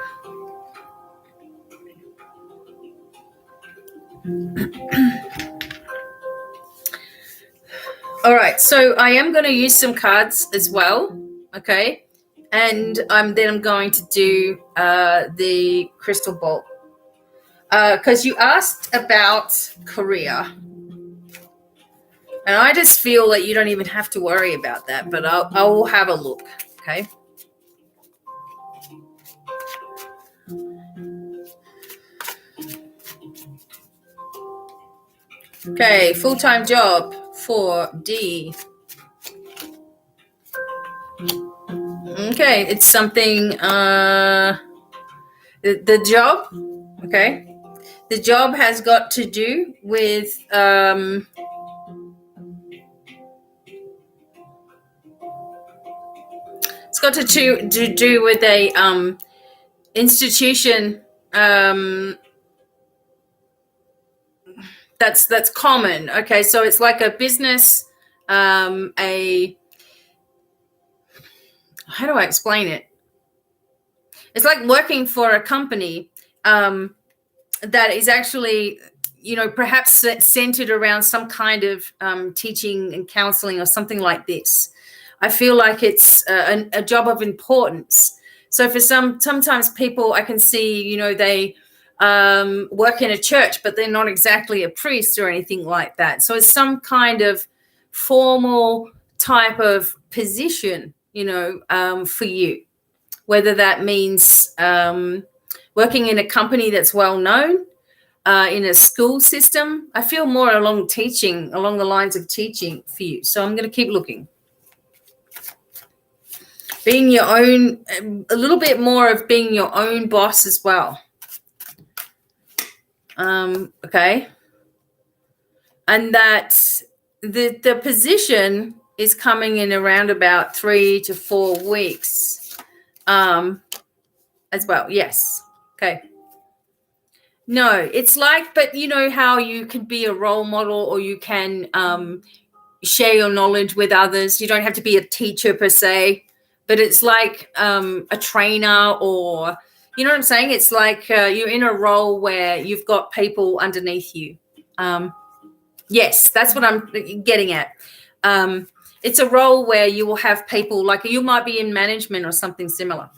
All right. So I am going to use some cards as well. Okay. And then I'm going to do the crystal ball. Because you asked about career. And I just feel that you don't even have to worry about that. But I will have a look. Okay. Okay, full-time job for D. Okay, it's something, the job, okay. The job has got to do with, it's got to do with a institution that's common. Okay, so it's like a business, how do I explain it? It's like working for a company that is actually, perhaps centered around some kind of teaching and counseling or something like this. I feel like it's a job of importance. So for sometimes people, I can see, they work in a church, but they're not exactly a priest or anything like that. So it's some kind of formal type of position, for you, whether that means working in a company that's well known, in a school system. I feel more along the lines of teaching for you. So I'm going to keep looking. Being your own, a little bit more of being your own boss as well. Okay. And that the position is coming in around about 3 to 4 weeks as well. Yes. Okay. No, it's like, but you know how you can be a role model, or you can share your knowledge with others. You don't have to be a teacher per se, but it's like a trainer, or, you know what I'm saying? It's like you're in a role where you've got people underneath you. Yes, that's what I'm getting at. It's a role where you will have people, like you might be in management or something similar.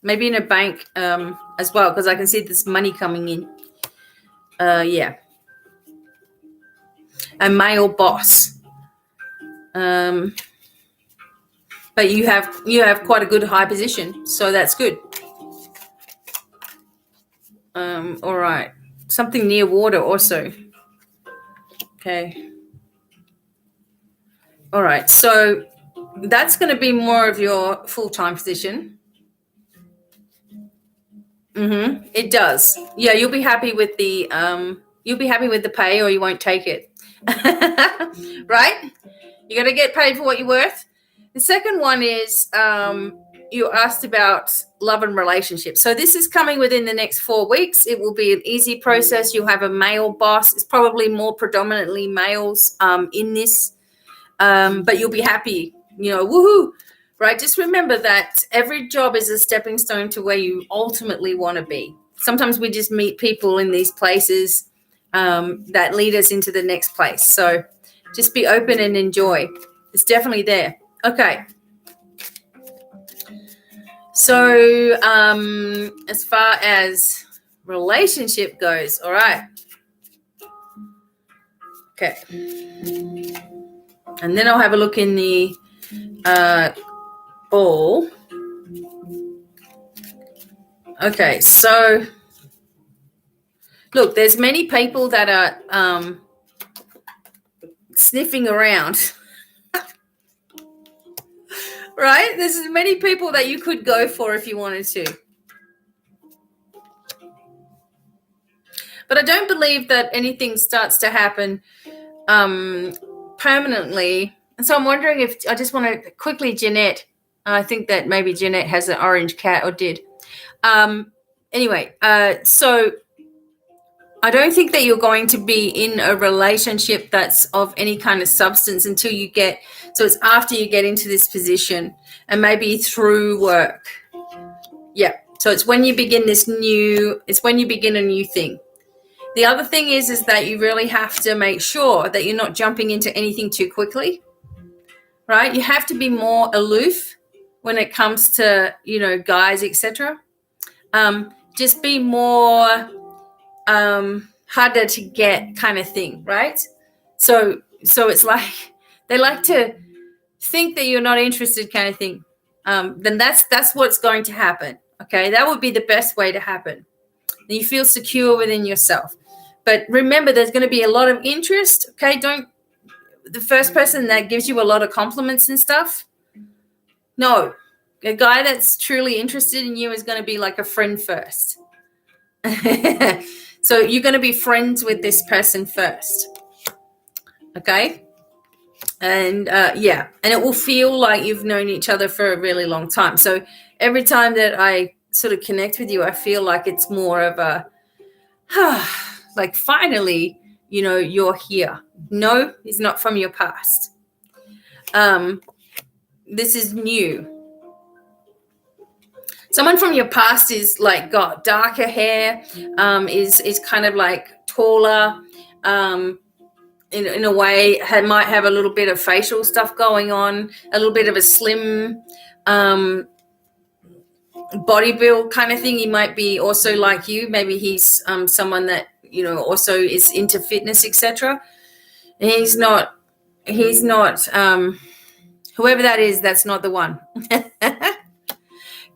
Maybe in a bank as well, because I can see this money coming in. Yeah. A male boss. But you have quite a good high position, so that's good. All right. Something near water also. Okay. All right. So that's going to be more of your full-time position. It does. Yeah, you'll be happy with the pay, or you won't take it. Right? You got to get paid for what you're worth. The second one is you asked about love and relationships. So this is coming within the next 4 weeks. It will be an easy process. You'll have a male boss. It's probably more predominantly males in this, but you'll be happy. Woohoo! Right? Just remember that every job is a stepping stone to where you ultimately want to be. Sometimes we just meet people in these places that lead us into the next place. So just be open and enjoy. It's definitely there. Okay. So as far as relationship goes, all right. Okay. And then I'll have a look in the ball. Okay, so look, there's many people that are sniffing around. Right? There's many people that you could go for if you wanted to. But I don't believe that anything starts to happen permanently. And so I'm wondering if I just want to quickly, Jeanette. I think that maybe Jeanette has an orange cat, or did. Anyway, so I don't think that you're going to be in a relationship that's of any kind of substance until you get, so it's after you get into this position, and maybe through work. Yeah. So it's when you begin a new thing. The other thing is that you really have to make sure that you're not jumping into anything too quickly, right? You have to be more aloof when it comes to, guys, etc. Just be more harder to get kind of thing, right? So it's like they like to think that you're not interested kind of thing. Then that's what's going to happen. Okay, that would be the best way to happen. You feel secure within yourself. But remember, there's going to be a lot of interest. Okay, the first person that gives you a lot of compliments and stuff. No, a guy that's truly interested in you is going to be like a friend first. So you're going to be friends with this person first. Okay. And and it will feel like you've known each other for a really long time. So every time that I sort of connect with you, I feel like it's more of a, like finally, you're here. No, it's not from your past. This is new. Someone from your past is like got darker hair, is kind of like taller, in a way, might have a little bit of facial stuff going on, a little bit of a slim body build kind of thing. He might be also like you. Maybe he's someone that also is into fitness, etc. He's not whoever that is, that's not the one.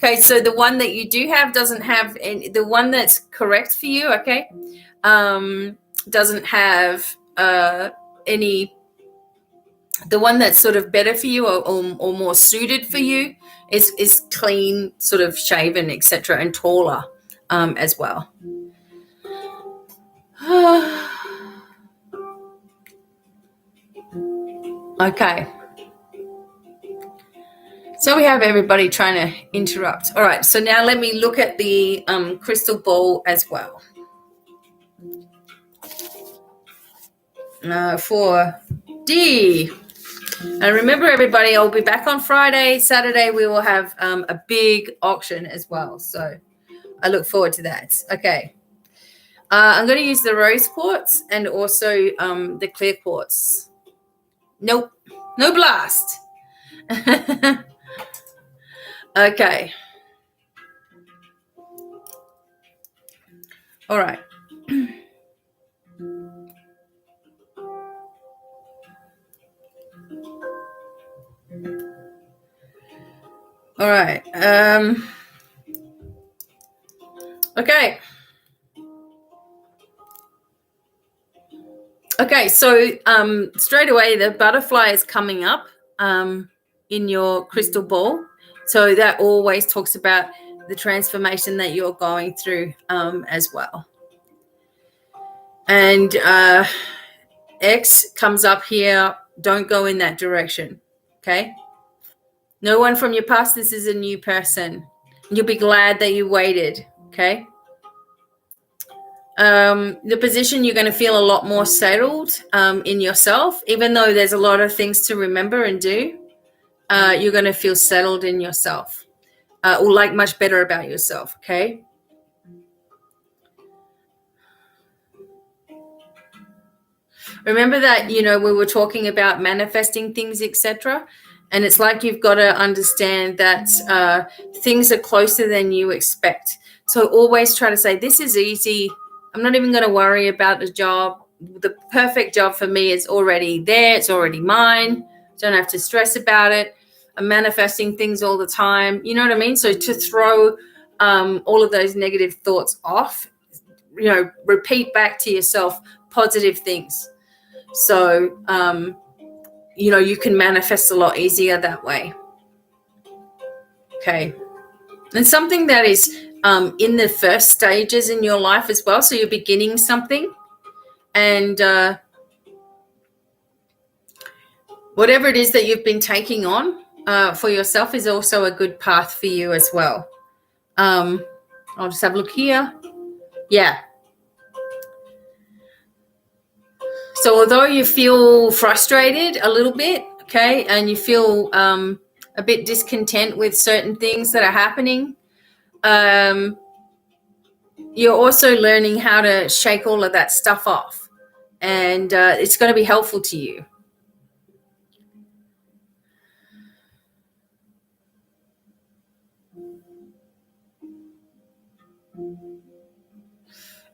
Okay, so the one that you do have doesn't have the one that's correct for you, okay, doesn't have any. The one that's sort of better for you or more suited for you is clean, sort of shaven, etc., and taller as well. Okay. So we have everybody trying to interrupt. All right, so now let me look at the crystal ball as well. For D. And remember, everybody, I'll be back on Friday. Saturday, we will have a big auction as well. So I look forward to that. Okay. I'm going to use the rose quartz and also the clear quartz. Nope. No blast. Okay. All right. All right. Okay. Okay, so straight away the butterfly is coming up in your crystal ball. So that always talks about the transformation that you're going through as well. And X comes up here. Don't go in that direction, okay? No one from your past. This is a new person. You'll be glad that you waited, okay? The position, you're going to feel a lot more settled in yourself. Even though there's a lot of things to remember and do, you're going to feel settled in yourself or like much better about yourself, okay? Remember that, we were talking about manifesting things, etc. And it's like you've got to understand that things are closer than you expect. So always try to say, this is easy. I'm not even going to worry about the job. The perfect job for me is already there. It's already mine. Don't have to stress about it. I'm manifesting things all the time. You know what I mean? So to throw all of those negative thoughts off, repeat back to yourself positive things. So, you can manifest a lot easier that way. Okay. And something that is in the first stages in your life as well. So you're beginning something, and whatever it is that you've been taking on for yourself is also a good path for you as well. I'll just have a look here. Yeah. So although you feel frustrated a little bit, okay, and you feel a bit discontent with certain things that are happening, you're also learning how to shake all of that stuff off, and it's going to be helpful to you.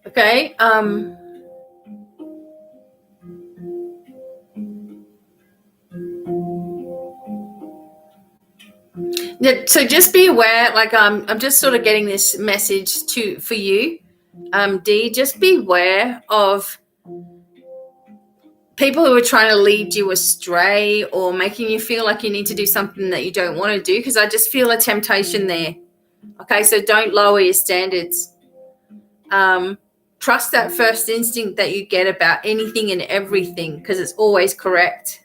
Okay. So just be aware, like I'm just sort of getting this message for you. D, just beware of people who are trying to lead you astray or making you feel like you need to do something that you don't want to do, because I just feel a temptation there. Okay, so don't lower your standards. Trust that first instinct that you get about anything and everything, because it's always correct.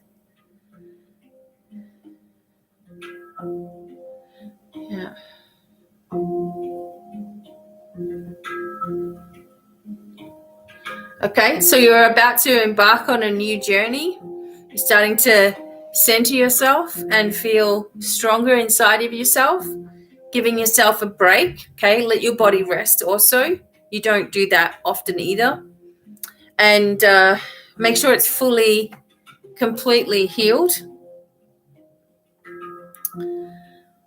Yeah. Okay, so you're about to embark on a new journey. You're starting to center yourself and feel stronger inside of yourself, giving yourself a break. Okay, let your body rest also. You don't do that often either. And make sure it's fully, completely healed.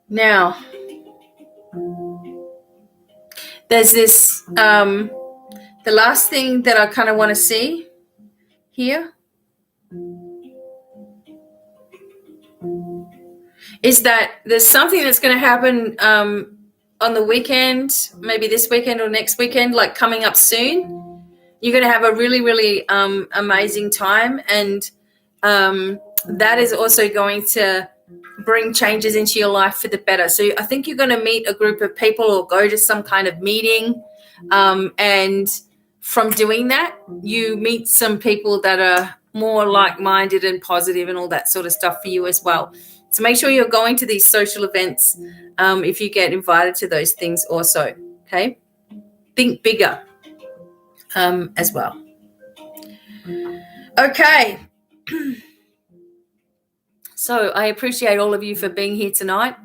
Now, there's this, the last thing that I kind of want to see here is that there's something that's going to happen on the weekend, maybe this weekend or next weekend, like coming up soon. You're going to have a really, really amazing time. And that is also going to bring changes into your life for the better. So I think you're going to meet a group of people or go to some kind of meeting. And from doing that, you meet some people that are more like-minded and positive and all that sort of stuff for you as well. So make sure you're going to these social events if you get invited to those things also, okay? Think bigger as well. Okay. So I appreciate all of you for being here tonight.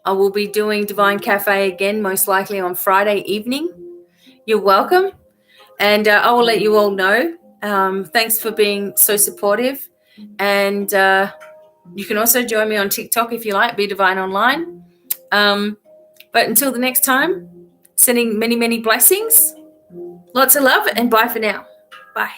I will be doing Divine Cafe again, most likely on Friday evening. You're welcome. And I will let you all know. Thanks for being so supportive. And you can also join me on TikTok if you like, BDevine Online. But until the next time, sending many, many blessings. Lots of love and bye for now. Bye.